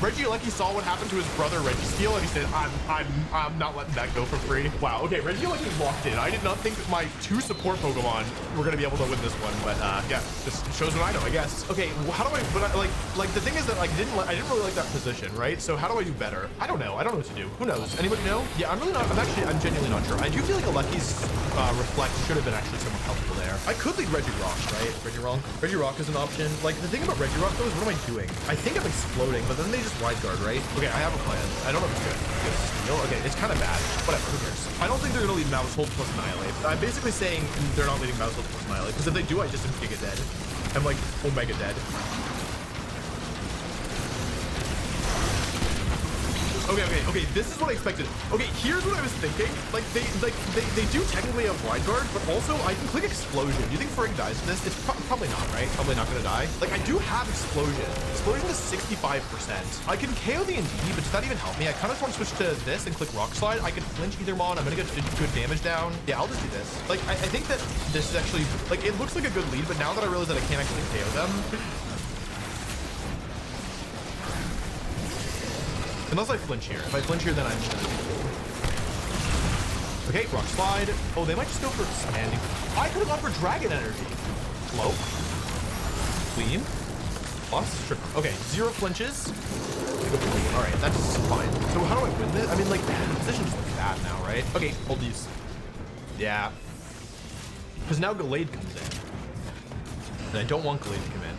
[SPEAKER 1] Regieleki saw what happened to his brother Registeel, and he said, I'm not letting that go for free. Wow, okay, Regieleki locked in. I did not think that my 2 support Pokemon were gonna be able to win this one, but yeah, this shows what I know, I guess. Okay, well, how do I, but like the thing is that I didn't really like that position, right? So how do I do better? I don't know what to do. Who knows? Anybody know? Yeah, I'm genuinely not sure. I do feel like Aleki's Reflect should have been actually somewhat helpful there. I could lead Regirock, right? Regirock is an option. Like, the thing about Regirock though is, what am I doing? I think I'm exploding, but then they just Wide Guard, right? Okay, I have a plan. I don't know if it's good. Okay, it's kind of bad. Whatever, who cares? I don't think they're gonna lead Maushold plus Annihilate. I'm basically saying they're not leading Maushold plus Annihilate, because if they do, I just am Giga dead. I'm like Omega dead. Okay, this is what I expected. Okay, here's what I was thinking. Like, they do technically have Wide Guard, but also I can click Explosion. Do you think Farig dies to this? It's probably not, right? Probably not gonna die. Like, I do have Explosion. Explosion is 65%. I can KO the ND, but does that even help me? I kind of want to switch to this and click Rock Slide. I can flinch either mon. I'm gonna get good damage down. Yeah, I'll just do this. Like, I think that this is actually, like, it looks like a good lead, but now that I realize that I can't actually KO them, unless I flinch here. If I flinch here, then I'm just gonna do it. Okay, Rock Slide. Oh, they might just go for Expanding. I could have gone for Dragon Energy. Low. Clean. Plus. Okay, 0 flinches. All right, that's fine. So how do I win this? I mean, like, the position just looks bad now, right? Okay, hold these. Yeah. Because now Gallade comes in. And I don't want Gallade to come in.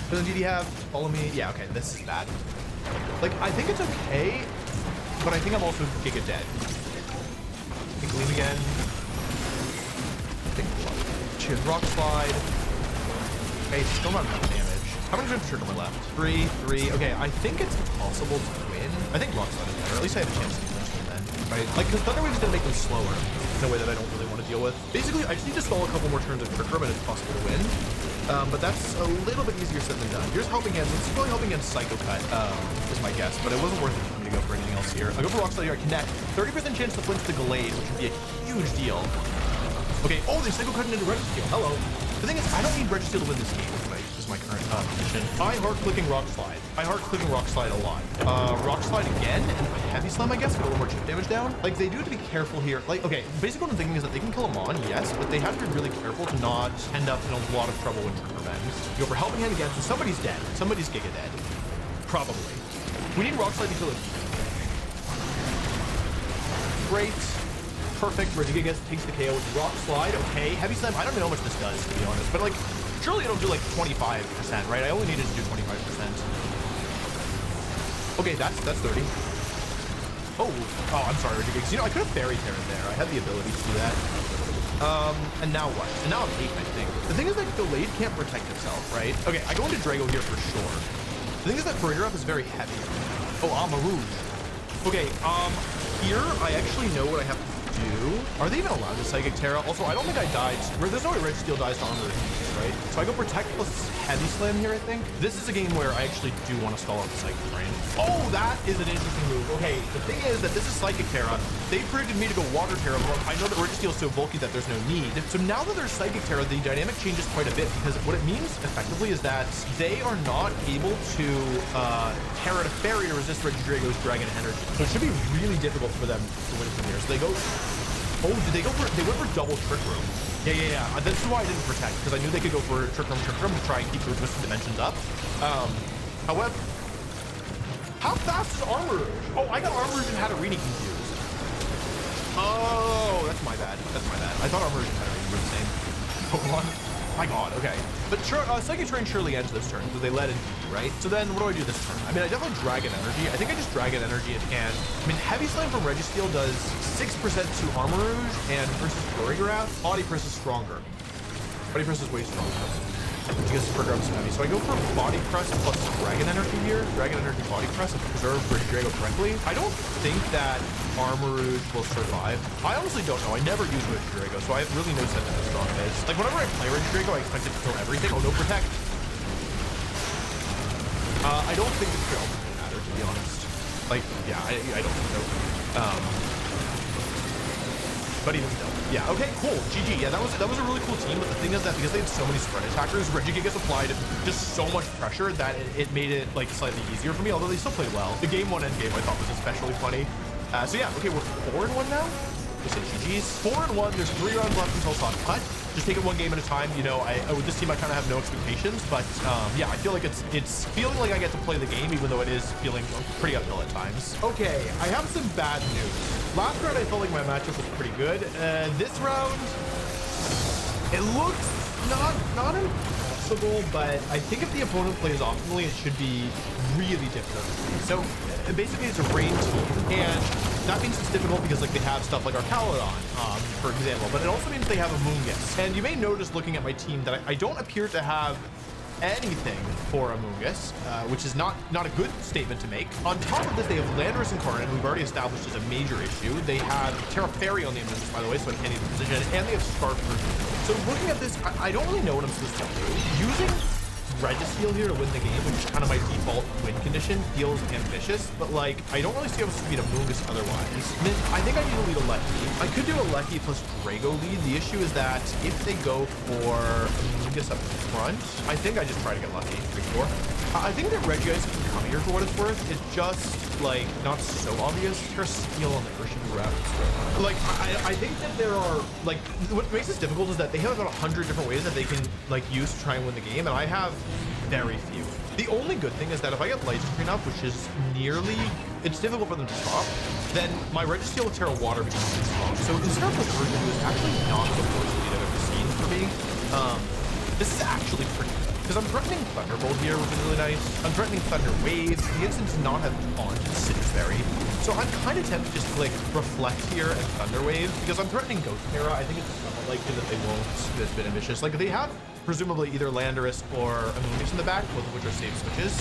[SPEAKER 1] Doesn't DD have? Follow me. Yeah, okay, this is bad. Like, I think it's okay, but I think I'm also Giga dead. I think Gleam again. I think Cheers, Rock Slide. Okay, still not enough damage. How many times am I left? 3. Okay, I think it's possible to win. I think Rock Slide is better. At least I have a chance to flinch them then. Right? Like, because Thunder Wave is going to make them slower in a way that I don't really want to deal with. Basically, I just need to stall a couple more turns of Trick Room and it's possible to win. But that's a little bit easier said than done. Here's Helping Hands. It's probably Helping Hands Psycho Cut, is my guess, but it wasn't worth it for me to go for anything else here. I go for Rock Slide here, I connect. 30% chance to flinch the Gallade, which would be a huge deal. Okay, oh, they Psycho Cut into Registeel. Hello. The thing is, I don't need Registeel to win this game, is my current position. I heart clicking Rock Slide. I heart clicking Rock Slide a lot. Rock Slide again, and Heavy Slam, I guess, get a little more chip damage down. Like, they do have to be careful here. Like, okay, basically what I'm thinking is that they can kill him on, yes, but they have to be really careful to not end up in a lot of trouble when Trigger bends. You go for Helping Hand again, so somebody's dead. Somebody's Giga dead. Probably. We need Rock Slide to kill it. Great. Perfect. Regigigas takes the KO with Rock Slide. Okay. Heavy Slam, I don't know how much this does, to be honest, but like, surely it'll do like 25%, right? I only needed to do 25%. Okay, that's 30. Oh, I'm sorry, Regigigas. You know, I could have Fairy Terra there. I had the ability to do that. And now what? And now I'm 8, I think. The thing is that Gallade can't protect itself, right? Okay, I go into Drago here for sure. The thing is that Farigiraf is very heavy. Oh, Armor Rouge. Okay, here, I actually know what I have to do, are they even allowed to Psychic Terra? Also, I don't think I died. There's no way Registeel dies to armor, right? So I go Protect plus Heavy Slam here, I think. This is a game where I actually do want to stall out the Psychic Terrain. Oh, that is an interesting move. Okay, the thing is that this is Psychic Terra. They predicted me to go Water Terra, but I know that Registeel is so bulky that there's no need. So now that there's Psychic Terra, the dynamic changes quite a bit because what it means effectively is that they are not able to Terra to Fairy to resist Regidrago's Dragon Energy. So it should be really difficult for them to win from here. So they go, oh, did they go for, they went for double Trick Room. Yeah. That's why I didn't Protect, because I knew they could go for Trick Room to try and keep their Twisted Dimensions up. However, how fast is Armor Rouge? Oh, I got Armor Rouge and Hatterini confused. Oh, that's my bad. That's my bad. I thought Armor Rouge and Hatterini were the same Pokemon. My God, okay. But Psychic Terrain surely ends this turn because they let in DP, right? So then what do I do this turn? I mean, I definitely Dragon Energy. I think I just Dragon Energy and I mean, Heavy Slam from Registeel does 6% to Armor Rouge and versus Choreograph, Body Press is stronger. Body Press is way stronger. Because Choreograph is heavy. So I go for Body Press plus Dragon Energy here. Dragon Energy Body Press and preserve Regidrago correctly. I don't think that Armor Rouge will survive. I honestly don't know. I never use Regidrago, so I have really no sense of how strong it is. Like, whenever I play Regidrago, I expect it to kill everything. Oh, no Protect. I don't think it's going to matter, to be honest. Like, yeah, I don't think so. But even still. Yeah, okay, cool. GG. Yeah, that was a really cool team, but the thing is that because they had so many spread attackers, Regigigas applied just so much pressure that it made it like slightly easier for me, although they still played well. The game 1 end game I thought was especially funny. So yeah, okay, we're 4-1 now. Just hit GG's. 4-1, there's 3 rounds left until soft cut. Just take it one game at a time. You know, with this team, I kind of have no expectations, but yeah, I feel like it's feeling like I get to play the game, even though it is feeling pretty uphill at times. Okay, I have some bad news. Last round, I felt like my matchup was pretty good. This round, it looks not impossible, but I think if the opponent plays optimally, it should be really difficult. So basically, it's a rain team, and that means it's difficult because like they have stuff like Arcalodon, for example, but it also means they have a Moongus. And you may notice looking at my team that I don't appear to have anything for a Moongus, which is not a good statement to make. On top of this, they have Landorus Incarnate, who we've already established is a major issue. They have Terra Fairy on the Moongus, by the way, so I can't even position it, and they have Scarf Version. So looking at this, I don't really know what I'm supposed to do. Using Registeel here to win the game, which is kind of my default win condition, feels ambitious, but like I don't really see how to beat a Moongus otherwise. I mean, I think I need to lead a Lucky. I could do a Lucky plus Drago lead. The issue is that if they go for a Moongus up front, I think I just try to get lucky. Before. I think that Regice can come here for what it's worth. It's just like not so obvious. Terra Steel on the Urshifu route. Like I think that there are like what makes this difficult is that they have about 100 different ways that they can like use to try and win the game, and I have very few. The only good thing is that if I get Light Screen up, which is nearly, it's difficult for them to stop, then my Registeel with Terra Water becomes too strong. So instead of the version is actually not the worst lead I've ever seen for me. This is actually pretty good. Because I'm threatening Thunderbolt here, which is really nice. I'm threatening Thunder Wave. The instant does not have on Citrus Berry. So I'm kind of tempted just to like Reflect here and Thunder Wave because I'm threatening Ghost Terra. I think it's somewhat likely that they won't. It's a bit ambitious. Like they have presumably either Landorus or Amoonguss in the back, both of which are safe switches.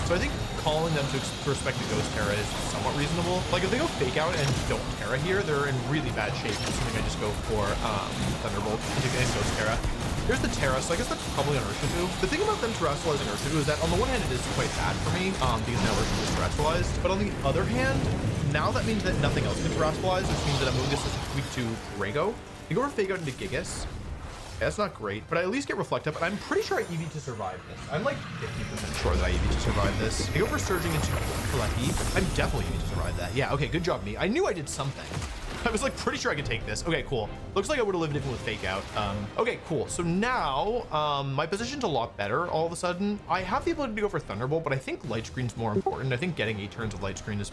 [SPEAKER 1] So I think calling them to respect the Ghost Terra is somewhat reasonable. Like if they go Fake Out and don't Terra here, they're in really bad shape. Assuming I just go for Thunderbolt and Ghost Terra. Here's the Terra, so I guess that's probably an Urshifu. The thing about them terrestrializing Urshifu is that on the one hand, it is quite bad for me, because now Urshifu is terrestrialized. But on the other hand, now that means that nothing else can terrestrialize, which means that Amoonguss is weak to Drago. You go for Fake Out into Gigas. Okay, that's not great, but I at least get Reflect Up, and I'm pretty sure I EV to survive this. I'm like 50% sure that I EV to survive this. I go for Surging into Lucky. I'm definitely EV to survive that. Yeah, okay, good job, me. I knew I did something. I was like pretty sure I could take this. Okay, cool. Looks like I would have lived even with Fake Out. Okay, cool. So now my position's a lot better all of a sudden. I have the ability to go for Thunderbolt, but I think Light Screen's more important. I think getting 8 turns of Light Screen is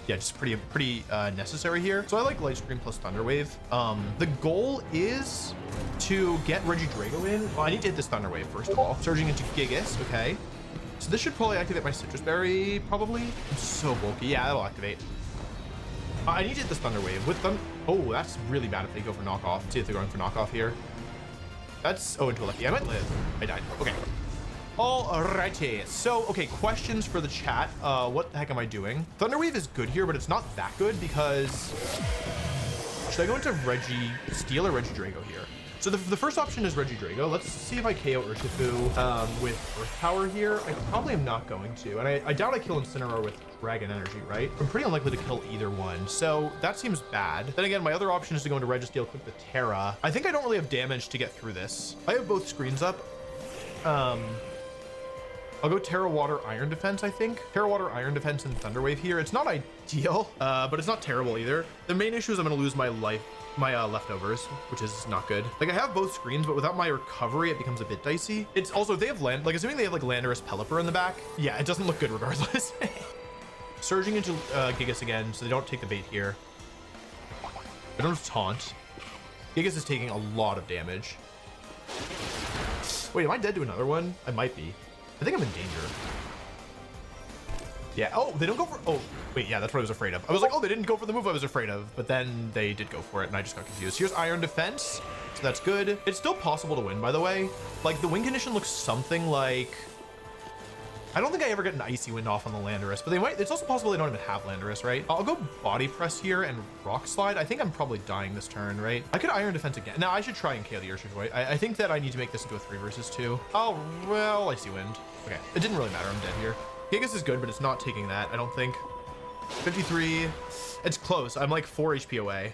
[SPEAKER 1] just pretty necessary here. So I like Light Screen plus Thunder Wave. The goal is to get Regidrago in. Well, I need to hit this Thunder Wave first of all. Surging into Gigas, okay. So this should probably activate my Citrus Berry, probably. I'm so bulky. Yeah, that'll activate. I need to hit this Thunder Wave with them. Oh, that's really bad if they go for knockoff. Let's see if they're going for knockoff here. That's, oh, into a Lucky. I might live. I died. Okay. Alrighty. So, okay, questions for the chat. What the heck am I doing? Thunder Wave is good here, but it's not that good because Should I go into Reggie Steel or Reggie Drago here? So the first option is Reggie Drago. Let's see if I KO Urshifu with Earth Power here. I probably am not going to. And I doubt I kill Incineroar with Dragon Energy, right? I'm pretty unlikely to kill either one. So that seems bad. Then again, my other option is to go into Registeel, click the Terra. I think I don't really have damage to get through this. I have both screens up. I'll go Terra Water Iron Defense, I think. Terra Water Iron Defense and Thunder Wave here. It's not ideal, but it's not terrible either. The main issue is I'm gonna lose my life, my leftovers, which is not good. Like I have both screens, but without my recovery, it becomes a bit dicey. It's also, if they have like assuming they have like Landorus Pelipper in the back, yeah, it doesn't look good regardless. Surging into Gigas again, so they don't take the bait here. I don't have Taunt. Gigas is taking a lot of damage. Wait, am I dead to another one? I might be. I think I'm in danger. Yeah, oh, they don't go for, oh, wait, yeah, that's what I was afraid of. I was like, oh, they didn't go for the move I was afraid of, but then they did go for it, and I just got confused. Here's Iron Defense, so that's good. It's still possible to win, by the way. Like, the win condition looks something like, I don't think I ever get an Icy Wind off on the Landorus, but they might, it's also possible they don't even have Landorus, right? I'll go Body Press here and Rock Slide. I think I'm probably dying this turn, right? I could Iron Defense again. Now, I should try and KO the Urshifu. I think that I need to make this into a 3 versus 2. Oh, well, Icy Wind. Okay, it didn't really matter, I'm dead here. Gigas is good, but it's not taking that, I don't think. 53, it's close. I'm like 4 HP away.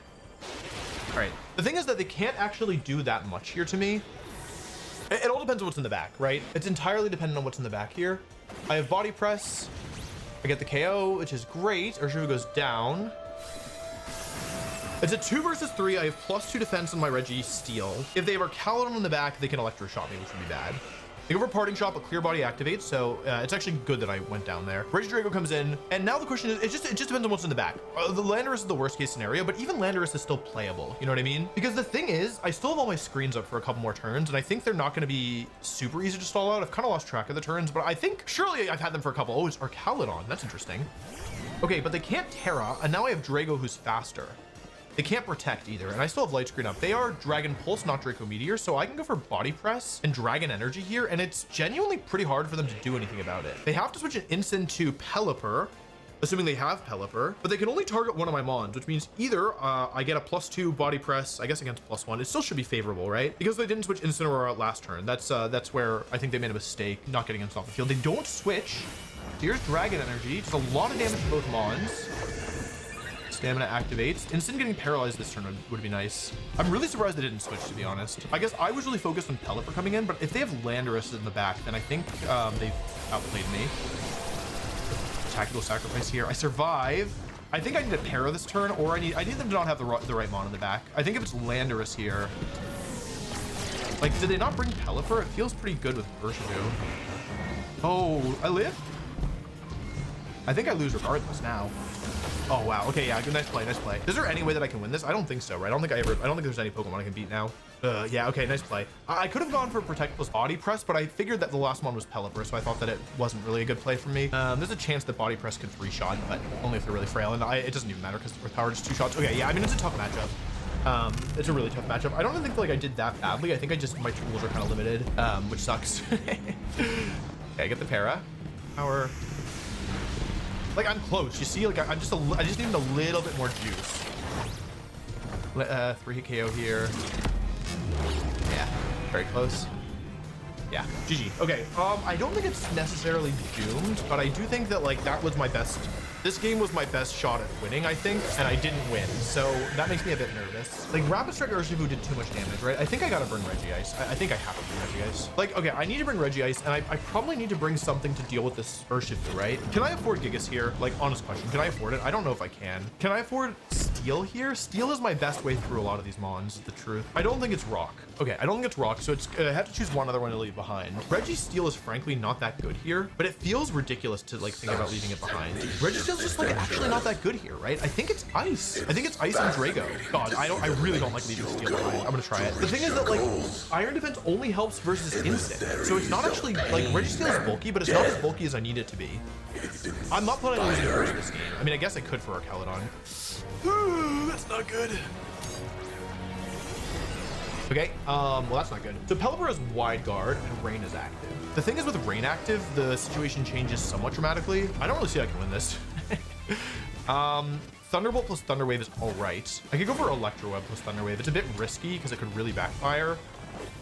[SPEAKER 1] All right, the thing is that they can't actually do that much here to me. It all depends on what's in the back, right? It's entirely dependent on what's in the back here. I have Body Press. I get the KO, which is great. Urshifu goes down. It's a 2 versus 3. I have +2 defense on my Reggie Steel. If they have Arcalodon in the back, they can Electro Shot me, which would be bad. They go for Parting Shot, but Clear Body activates, so it's actually good that I went down there. Reggie Drago comes in, and now the question is, it just depends on what's in the back. The Landorus is the worst case scenario, but even Landorus is still playable, you know what I mean? Because the thing is, I still have all my screens up for a couple more turns, and I think they're not gonna be super easy to stall out. I've kind of lost track of the turns, but I think, surely I've had them for a couple. Oh, it's Arcalodon, that's interesting. Okay, but they can't Terra, and now I have Drago who's faster. They can't protect either, and I still have light screen up. They are Dragon Pulse, not Draco Meteor, so I can go for Body Press and Dragon Energy here, and it's genuinely pretty hard for them to do anything about it. They have to switch an instant to Pelipper, assuming they have Pelipper, but they can only target one of my Mons, which means either I get a +2 Body Press, I guess against +1. It still should be favorable, right? Because they didn't switch Incineroar out last turn. That's where I think they made a mistake, not getting us off the field. They don't switch. Here's Dragon Energy, just a lot of damage to both Mons. Stamina activates. Instant getting paralyzed this turn would be nice. I'm really surprised they didn't switch, to be honest. I guess I was really focused on Pelipper coming in, but if they have Landorus in the back, then I think they've outplayed me. Tactical Sacrifice here. I survive. I think I need a Para this turn, or I need them to not have the right Mon in the back. I think if it's Landorus here, like, did they not bring Pelipper? It feels pretty good with Urshifu. Oh, I live? I think I lose regardless now. Oh wow, okay, yeah, good, nice play, nice play. Is there any way that I can win this? I don't think so, right? I don't think there's any Pokemon I can beat now. Yeah, okay, nice play. I could have gone for Protect plus Body Press, but I figured that the last one was Pelipper, so I thought that it wasn't really a good play for me. There's a chance that Body Press could 3-shot, but only if they're really frail, and it doesn't even matter because Earth Power just 2 shots. Okay, yeah, I mean, it's a tough matchup. It's a really tough matchup. I don't even think like I did that badly. I think my tools are kind of limited, which sucks. Okay, I get the Para. Power. Like, I'm close, you see? Like, I just need a little bit more juice. 3-hit KO here. Yeah, very close. Yeah, GG. Okay, I don't think it's necessarily doomed, but I do think that, like, that was my best. This game was my best shot at winning, I think, and I didn't win, so that makes me a bit nervous. Like, Rapid Strike Urshifu did too much damage, right? I think I gotta bring Regice. I think I have to bring Regice. Like, okay, I need to bring Regice, and I probably need to bring something to deal with this Urshifu, right? Can I afford Gigas here? Like, honest question, can I afford it? I don't know if I can. Can I afford Steel here? Steel is my best way through a lot of these Mons, the truth. I don't think it's Rock. Okay, I don't think it's Rock, so it's I have to choose one other one to leave behind. Reggie Steel is frankly not that good here, but it feels ridiculous to like think about leaving it behind. Reggie Steel's just like actually not that good here, right? I think it's Ice. I think it's Ice and Drago. God, I really don't like leaving Steel behind. I'm gonna try it. The thing is that like Iron Defense only helps versus Instant, so it's not actually like Reggie Steel is bulky, but it's not as bulky as I need it to be. I'm not planning on using it for this game. I mean, I guess I could for Arcalodon. Ooh, that's not good. Okay, well, that's not good. So Pelipper is Wide Guard and Rain is active. The thing is with Rain active, the situation changes somewhat dramatically. I don't really see how I can win this. Thunderbolt plus Thunderwave is all right. I could go for Electro Web plus Thunderwave. It's a bit risky because it could really backfire.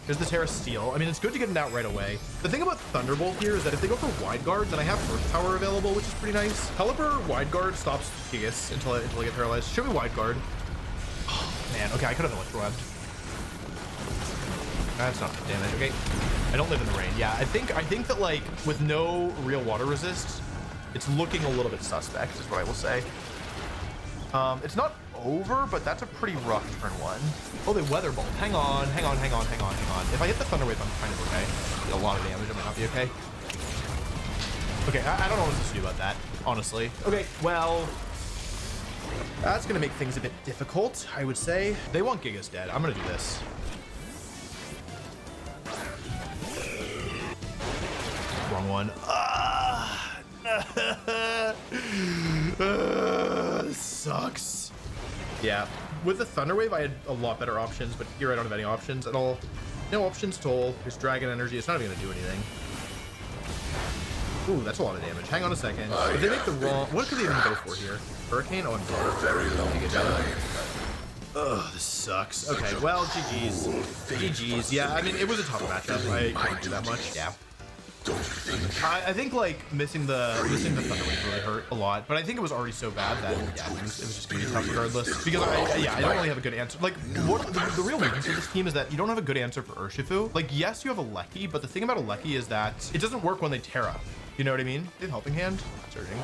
[SPEAKER 1] Here's the Terra Steel. I mean, it's good to get it out right away. The thing about Thunderbolt here is that if they go for Wide Guard, then I have Earth Power available, which is pretty nice. Caliber Wide Guard stops Gigas until I get paralyzed. Show me Wide Guard. Oh, man. Okay, I could have Electro Webbed. That's not good damage. Okay. I don't live in the rain. Yeah, I think that, like, with no real water resist, it's looking a little bit suspect, is what I will say. It's not over, but that's a pretty rough turn one. Oh, they Weather Bolt. Hang on. If I hit the Thunder Wave, I'm kind of okay. A lot of damage, I might not be okay. Okay, I don't know what to do about that, honestly. Okay, well, that's gonna make things a bit difficult, I would say. They want Gigas dead. I'm gonna do this. Wrong one. This sucks. Yeah, with the Thunder Wave, I had a lot better options, but here I don't have any options at all. No options, Toll. There's Dragon Energy. It's not even gonna do anything. Ooh, that's a lot of damage. Hang on a second. If they make the wrong, what could they even go for here? Hurricane? Oh, I'm
[SPEAKER 2] For a very long time.
[SPEAKER 1] Ugh, this sucks. Okay, well, GG's. GG's. Yeah, I mean, it was a tough matchup. I couldn't do that much. Yeah.
[SPEAKER 2] Don't you think?
[SPEAKER 1] I think like missing the Thunder Wave really hurt a lot, but I think it was already so bad that yeah, it was just gonna be tough regardless. Because I don't really have a good answer. Like what the real weakness of this team is that you don't have a good answer for Urshifu. Like yes, you have a Lecky, but the thing about a Lecky is that it doesn't work when they Terra. You know what I mean? They have Helping Hand, Surging.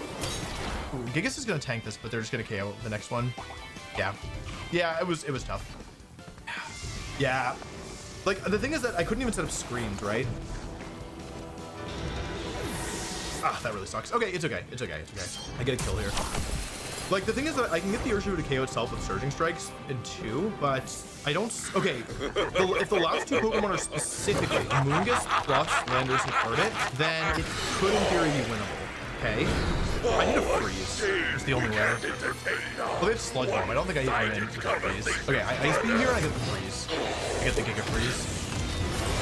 [SPEAKER 1] Ooh, Gigas is gonna tank this, but they're just gonna KO the next one. Yeah, yeah, it was tough. Yeah, like the thing is that I couldn't even set up screens, right? Ah, that really sucks. Okay, it's okay. I get a kill here. Like, the thing is that I can get the Urshifu to KO itself with Surging Strikes in 2, but I don't... Okay, if the last 2 Pokemon are specifically Moongus plus Landorus and Ardent, then it could in theory be winnable, okay? I need a Freeze. It's the only way. Oh, they have Sludge Bomb. I don't think I even need to Freeze. Okay, I Ice Beam here and I get the Freeze. I get the Giga Freeze.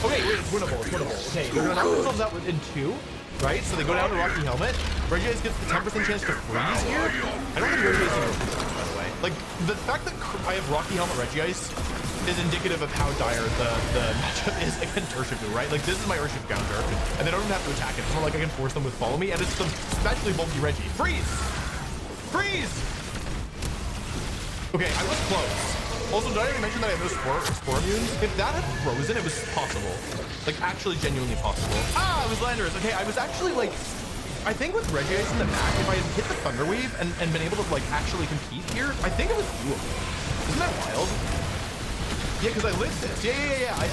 [SPEAKER 1] Okay, wait, it's winnable. Okay, they're gonna knock themselves out in 2. Right, so they go down to Rocky Helmet. Regice gets the 10% chance to freeze here. I don't think Regice even freezes, by the way. Like, the fact that I have Rocky Helmet Regice is indicative of how dire the matchup is against Urshifu, right? Like, this is my Urshifu counter, and they don't even have to attack it. It's not like I can force them with Follow Me, and it's the especially bulky Reggie. Freeze! Freeze! Okay, I was close. Also, did I already mention that I have no spore immunes? If that had frozen, it was possible. Like, actually genuinely possible. Ah, it was Landorus. Okay, I was actually, like... I think with Regice in the back, if I had hit the Thunder Wave and been able to, like, actually compete here, I think it was doable. Isn't that wild? Yeah, because I lived this. Yeah. I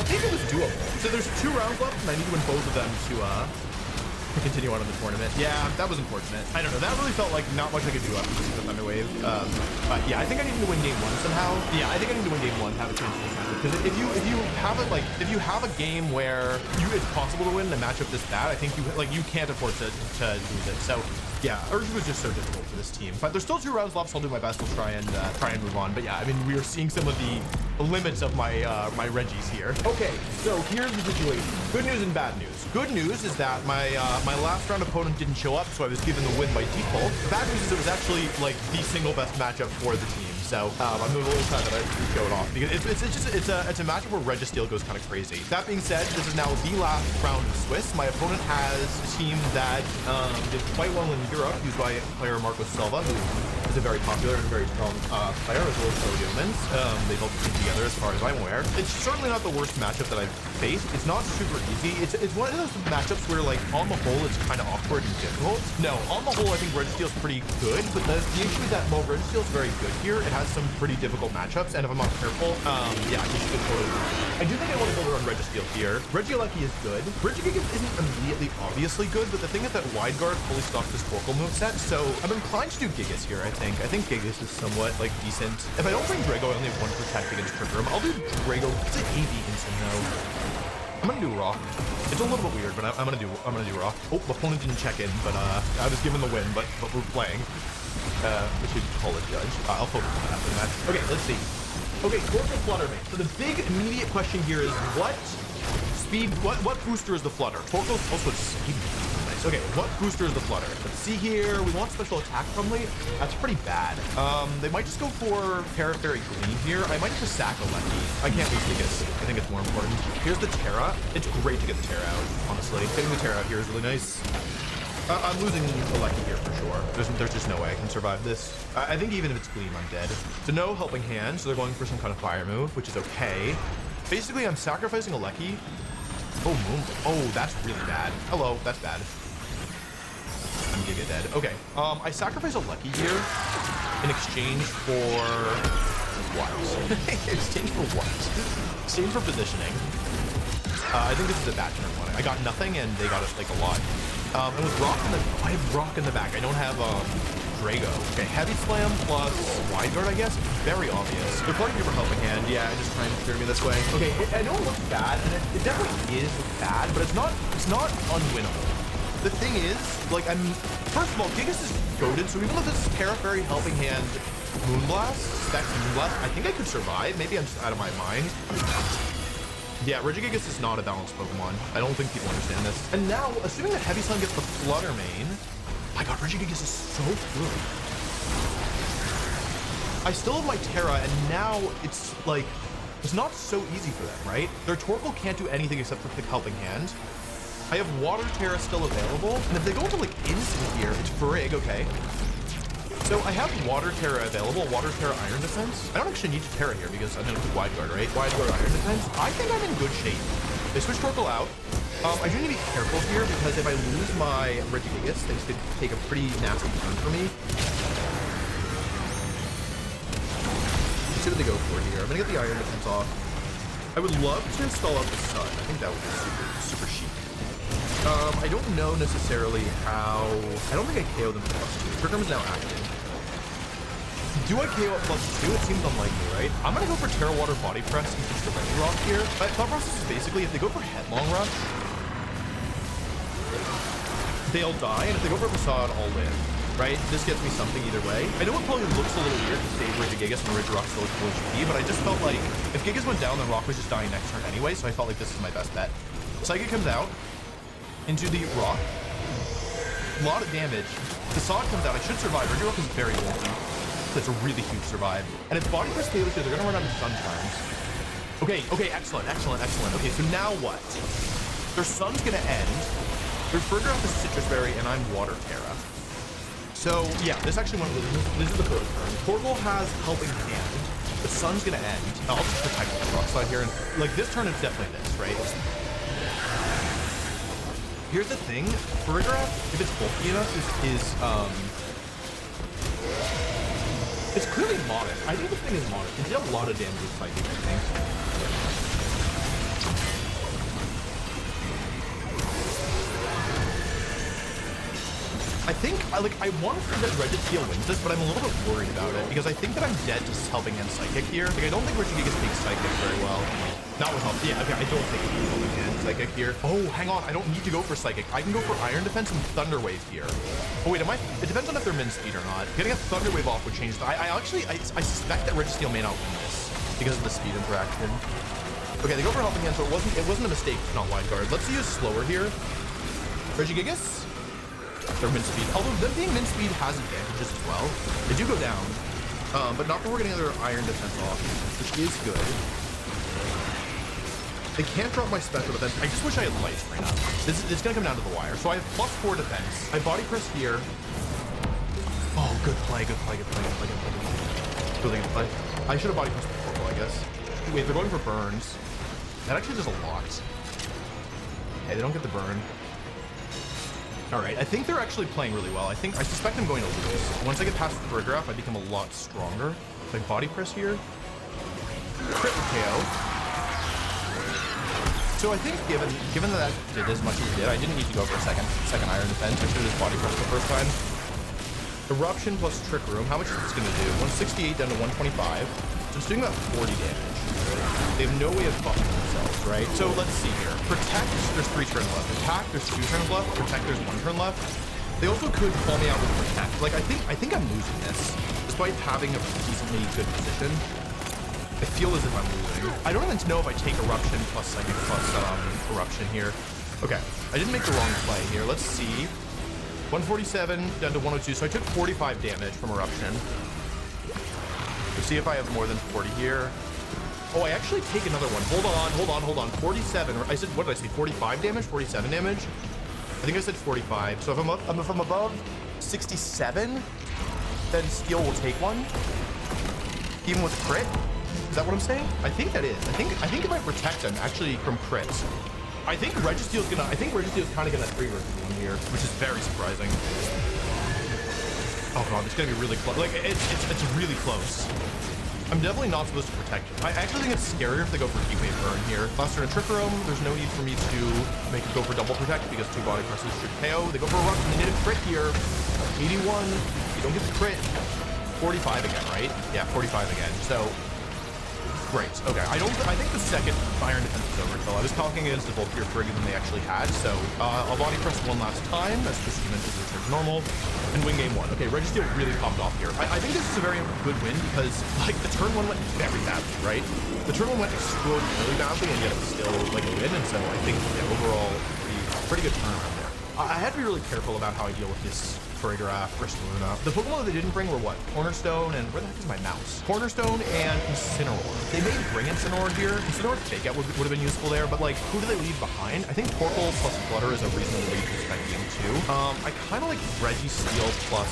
[SPEAKER 1] think it was doable. So there's 2 rounds left, and I need to win both of them to continue on in the tournament. Yeah, that was unfortunate. I don't know. That really felt like not much I could do after the Thunder Wave. But yeah, I think I need to win game 1 somehow. Yeah, I think I need to win game 1 to have a chance to win. Because if you have it like if you have a game where it's possible to win in a matchup this bad, I think you can't afford to lose it. So yeah, Urshifu was just so difficult for this team. But there's still 2 rounds left, so I'll do my best to try and move on. But yeah, I mean we are seeing some of the limits of my my Reggies here. Okay, so here's the situation. Good news and bad news. Good news is that my last round opponent didn't show up, so I was given the win by default. Bad news is it was actually like the single best matchup for the team. So I'm really glad that I showed off because it's a matchup where Registeel goes kind of crazy. That being said, this is now the last round of Swiss. My opponent has a team that did quite well in Europe, used by player Marco Silva, who is a very popular and very strong player, as well as Pro Humans. They both team together, as far as I'm aware. It's certainly not the worst matchup that I've faced. It's not super easy. It's one of those matchups where, like, on the whole, it's kind of awkward and difficult. No, on the whole, I think Registeel's pretty good, but the issue is that while Registeel's very good here, it has some pretty difficult matchups, and if I'm not careful, yeah, he should totally lose. I do think I want to build around Registeel here. Regieleki is good. Regigigas isn't immediately obviously good, but the thing is that Wide Guard fully stops this Torkoal moveset, so I'm inclined to do Gigas here, I think. I think Gigas is somewhat, like, decent. If I don't bring Drago, I only have 1 protect against Trigger. I'll do Drago. It's an AV instant, though. I'm gonna do Rock. It's a little bit weird, but I'm gonna do Rock. Oh, the opponent didn't check in, but I was given the win, but we're playing. We should call it judge. I'll focus on that after the match. Okay, let's see. Okay, Torkoal Fluttermane. So the big immediate question here is what speed, what booster is the Flutter? Torkoal's also a speed booster. nice. Okay, what booster is the Flutter? Let's see here. We want special attack friendly. That's pretty bad. They might just go for Terra Fairy Gleam here. I might just sack a Lecky. I can't lose Gigas. I think it's more important. Here's the Terra. It's great to get the Terra out, honestly. Getting the Terra out here is really nice. I'm losing a Lecky here for sure. There's just no way I can survive this. I think even if it's Gleam, I'm dead. So no Helping Hand, so they're going for some kind of fire move, which is okay. Basically, I'm sacrificing a Lecky. Oh, Moon. Oh, that's really bad. Hello, that's bad. I'm Giga dead. Okay, I sacrifice a Lecky here in exchange for what? Exchange for what? Exchange for positioning. I think this is a bad turn one. I got nothing, and they got us like a lot. And with Rock in the, I have Rock in the back. I don't have Drago. Okay, Heavy Slam plus Wide Guard, I guess. Very obvious. They're playing here for Helping Hand. Yeah, just trying to clear me this way. Okay, I know it looks bad, and it definitely is bad, but it's not unwinnable. The thing is, like, first of all, Gigas is goated, so even though this is Terra Fairy Helping Hand Moonblast, Specs Moonblast, I think I could survive. Maybe I'm just out of my mind. Yeah, Regigigas is not a balanced Pokemon. I don't think people understand this. And now, assuming that Heavy Slam gets the Flutter Mane, my god, Regigigas is so good. I still have my Terra, and now it's like, it's not so easy for them, right? Their Torkoal can't do anything except for pick Helping Hand. I have Water Terra still available, and if they go into like Instant here, it's Frig, okay. So I have Water Terra available, Water Terra Iron Defense. I don't actually need to Terra here because I'm gonna do Wide Guard, right? Wide Guard Iron Defense. I think I'm in good shape. They switch Torkoal out. I do need to be careful here because if I lose my Regigigas, things could take a pretty nasty turn for me. Let's see what they go for here. I'm gonna get the Iron Defense off. I would love to install out the Sun. I think that would be super chic. I don't know necessarily how. I don't think I KO them for +2. Trick Room is now active. Do I KO at +2? It seems unlikely, right? I'm gonna go for Terra Water Body Press and push the Reggie Rock here. My thought process is basically if they go for Headlong Rush, they'll die, and if they go for Facade, I'll win. Right? This gets me something either way. I know it probably looks a little weird to save Regigigas when Regirock still at full HP, but I just felt like if Gigas went down, then Rock was just dying next turn anyway, so I felt like this is my best bet. Psychic comes out into the Rock. A lot of damage. Facade comes out. I should survive. Regirock is very bulky. That's a really huge survive. And if Body Press fails here, they're gonna run out of Sun Charms. Okay, excellent. Okay, so now what? Their Sun's gonna end. Their Trigger off is Citrus Berry, and I'm Water Terra. So yeah, this actually went really good. This is the first turn. Torkoal has Helping Hand. The Sun's gonna end. I'll just protect the Rock side here, and like this turn is definitely this, right? Here's the thing, Farigiraf, if it's bulky enough, it's clearly modest. I think this thing is modest. It did a lot of damage with Psychic, I think. I want to say that Registeel wins this, but I'm a little bit worried about it because I think that I'm dead to Helping Hand Psychic here. Like, I don't think Regigigas takes Psychic very well. Not with help. Yeah, okay, I don't think it's Helping Hand Psychic here. Oh, hang on. I don't need to go for Psychic. I can go for Iron Defense and Thunder Wave here. Oh, wait, it depends on if they're min speed or not. Getting a Thunder Wave off would change that. I suspect that Registeel may not win this because of the speed interaction. Okay, they go for Helping Hand, so it wasn't a mistake to not Wide Guard. Let's use slower here. Regigigas. They're min speed. Although them being min speed has advantages as well. They do go down, but not before getting their Iron Defense off, which is good. They can't drop my special defense. I just wish I had lights right now. It's gonna come down to the wire. So I have +4 defense. I Body Press here. Oh, good play. Really good play. I should have Body Pressed before, I guess. Wait, they're going for burns. That actually does a lot. Okay, they don't get the burn. All right, I think they're actually playing really well. I suspect I'm going to lose. Once I get past the Farigiraf, I become a lot stronger. So I Body Press here. Crit KO. So I think given that did as much as it did, I didn't need to go for a second Iron Defense. I should have just Body Pressed the first time. Eruption plus Trick Room. How much is this going to do? 168 down to 125. So it's doing about 40 damage. They have no way of buffing themselves, right? So let's see here. Protect, there's 3 turns left. Attack, there's 2 turns left. Protect, there's 1 turn left. They also could call me out with Protect. Like, I think I'm losing this, despite having a decently good position. I feel as if I'm losing. I don't even know if I take Eruption plus Psychic plus Eruption here. Okay, I didn't make the wrong play here. Let's see. 147 down to 102. So I took 45 damage from Eruption. Let's see if I have more than 40 here. Oh, I actually take another one. Hold on. 47. I said, what did I say? 45 damage? 47 damage? I think I said 45. So if I'm above 67, then Steel will take one. Even with crit? Is that what I'm saying? I think that is. I think it might protect them actually from crits. I think Registeel's kind of gonna 3 versus 1 here, which is very surprising. Oh god, it's gonna be really close. Like it's really close. I'm definitely not supposed to protect him. I actually think it's scarier if they go for Heat Wave Burn here. Faster and Trick Room, there's no need for me to make it go for double protect because 2 body presses should KO. They go for a rush and they need a crit here. 81, you don't get the crit. 45 again, right? Yeah, 45 again. So great. Okay, I think the second Iron Defense is overkill. I was talking against the bulkier frigate than they actually had, so I'll body press one last time. That's just even to return to normal. And win game 1. Okay, Registeel really popped off here. I think this is a very good win because, like, the turn 1 went very badly, right? The turn 1 went extraordinarily badly, and yet it was still, like, a win, and so I think, yeah, overall, pretty good turnaround there. I had to be really careful about how I deal with this Choreograph or Luna. The Pokemon that they didn't bring were what? Cornerstone and where the heck is my mouse? Cornerstone and Incineroar. They may bring Incineroar here. Incineroar's Fake Out would have been useful there, but like, who do they leave behind? I think Torkoal plus Flutter is a reasonable lead to spec game 2. I kind of like Registeel plus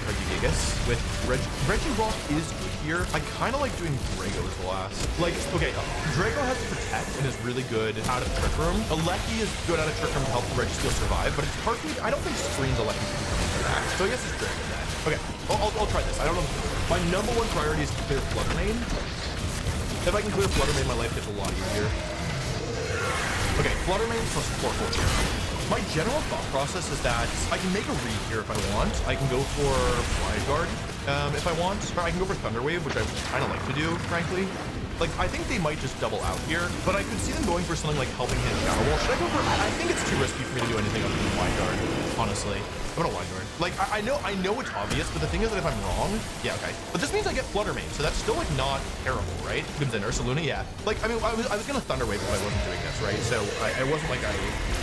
[SPEAKER 1] Regigigas with Regirock is good here. I kind of like doing Drago as the last. Like, okay, Drago has Protect and is really good out of Trick Room. Alecki is good out of Trick Room to help Registeel survive, but it's hard for me. I don't think Screen's Alecki can come into that. So I guess it's Drago then. Okay, I'll try this. I don't know. My number 1 priority is to clear Flutter Mane. If I can clear Flutter Mane, my life gets a lot easier. Okay, Flutter Mane plus Torkoal here. My general thought process is that I can make a read here if I want. I can go for Flying Guard if I want, or I can go for Thunder Wave, which I kind of like to do, frankly. Like, I think they might just double out here, but I could see them going for something like Helping Hand Shadow Wall. Should I go for? I think it's too risky for me to do anything other than Wide Guard, honestly. I'm gonna Wide Guard. Like, I know it's obvious, but the thing is that if I'm wrong, yeah, okay. But this means I get Flutter Mane, so that's still like not terrible, right? Comes in Ursaluna, yeah. Like, I mean, I was gonna Thunder Wave if I wasn't doing this, right? So it wasn't like I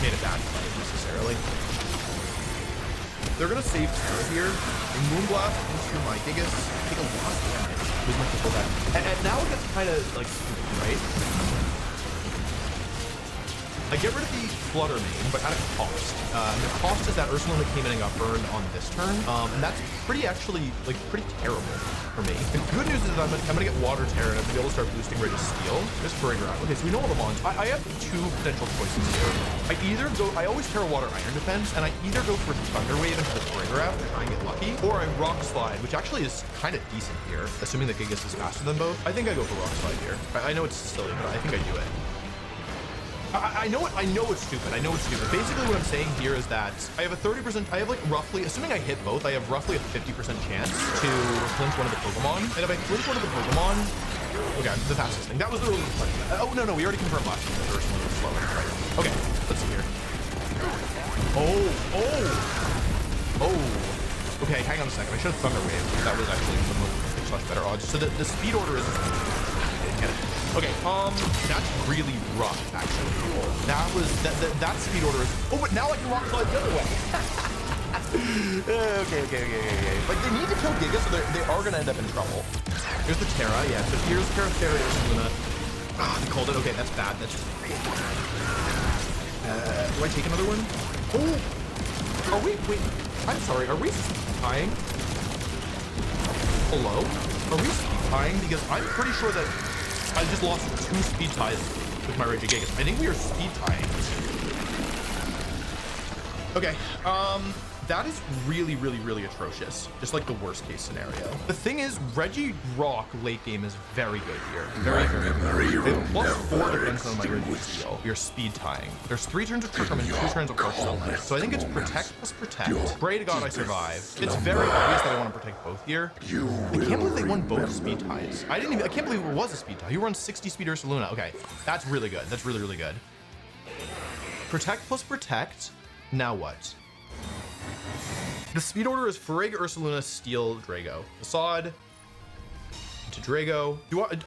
[SPEAKER 1] made a bad play necessarily. They're gonna save Terra here. And Moonblast into my Gigas. Take a lot of damage. Lose my control back. And now it gets kind of like stupid, right? I get rid of the Flutter Mane, but at a cost. And the cost is that Ursaluna came in and got burned on this turn. And that's pretty terrible for me. The good news is that I'm gonna get Water Terror and I'm gonna be able to start boosting Registeel. Just Choreograph. Okay, so we know all the mons. I have 2 potential choices here. I always Terra Water Iron Defense, and I either go for Thunder Wave into the Choreograph and try and get lucky, or I Rock Slide, which actually is kind of decent here, assuming that Gigas is faster than both. I think I go for Rock Slide here. I know it's silly, but I think I do it. I know it's stupid. Basically what I'm saying here is that I have a 30%, I have like roughly, assuming I hit both, I have roughly a 50% chance to clinch one of the Pokemon. And if I clinch one of the Pokemon, okay, the fastest thing. That was the really question. Oh, no, we already confirmed last time. The first one was slower, right? Okay, let's see here. Oh. Okay, hang on a second. I should have Thunder Wave. That was actually the much better odds. So the speed order is, didn't get it. Okay, that's really rough, actually. That speed order is, oh, but now I can Rock Slide the other way. Okay. Like, they need to kill Giga, so they are gonna end up in trouble. Here's the Terra, yeah, so here's Terra, there's Luna. They called it, okay, that's bad, that's just do I take another one? Oh, wait, I'm sorry, are we tying? Hello? Are we tying? Because I'm pretty sure that I just lost 2 speed ties with my Regigigas. I think we are speed tying. Okay, that is really atrocious. Just like the worst case scenario. The thing is, Regirock late game is very good here. Very good. Plus 4 depends on my Registeel. We are speed tying. There's 3 turns of Trick Room and 2 turns of Ursaluna. So I think it's Protect plus Protect. Pray to God I survive. It's very obvious that I want to protect both here. I can't believe they won both speed ties. I can't believe it was a speed tie. You run 60 speed Ursaluna. Okay, that's really good. That's really good. Protect plus Protect. Now what? The speed order is Frigg, Ursaluna, Steel, Drago. Facade into Drago.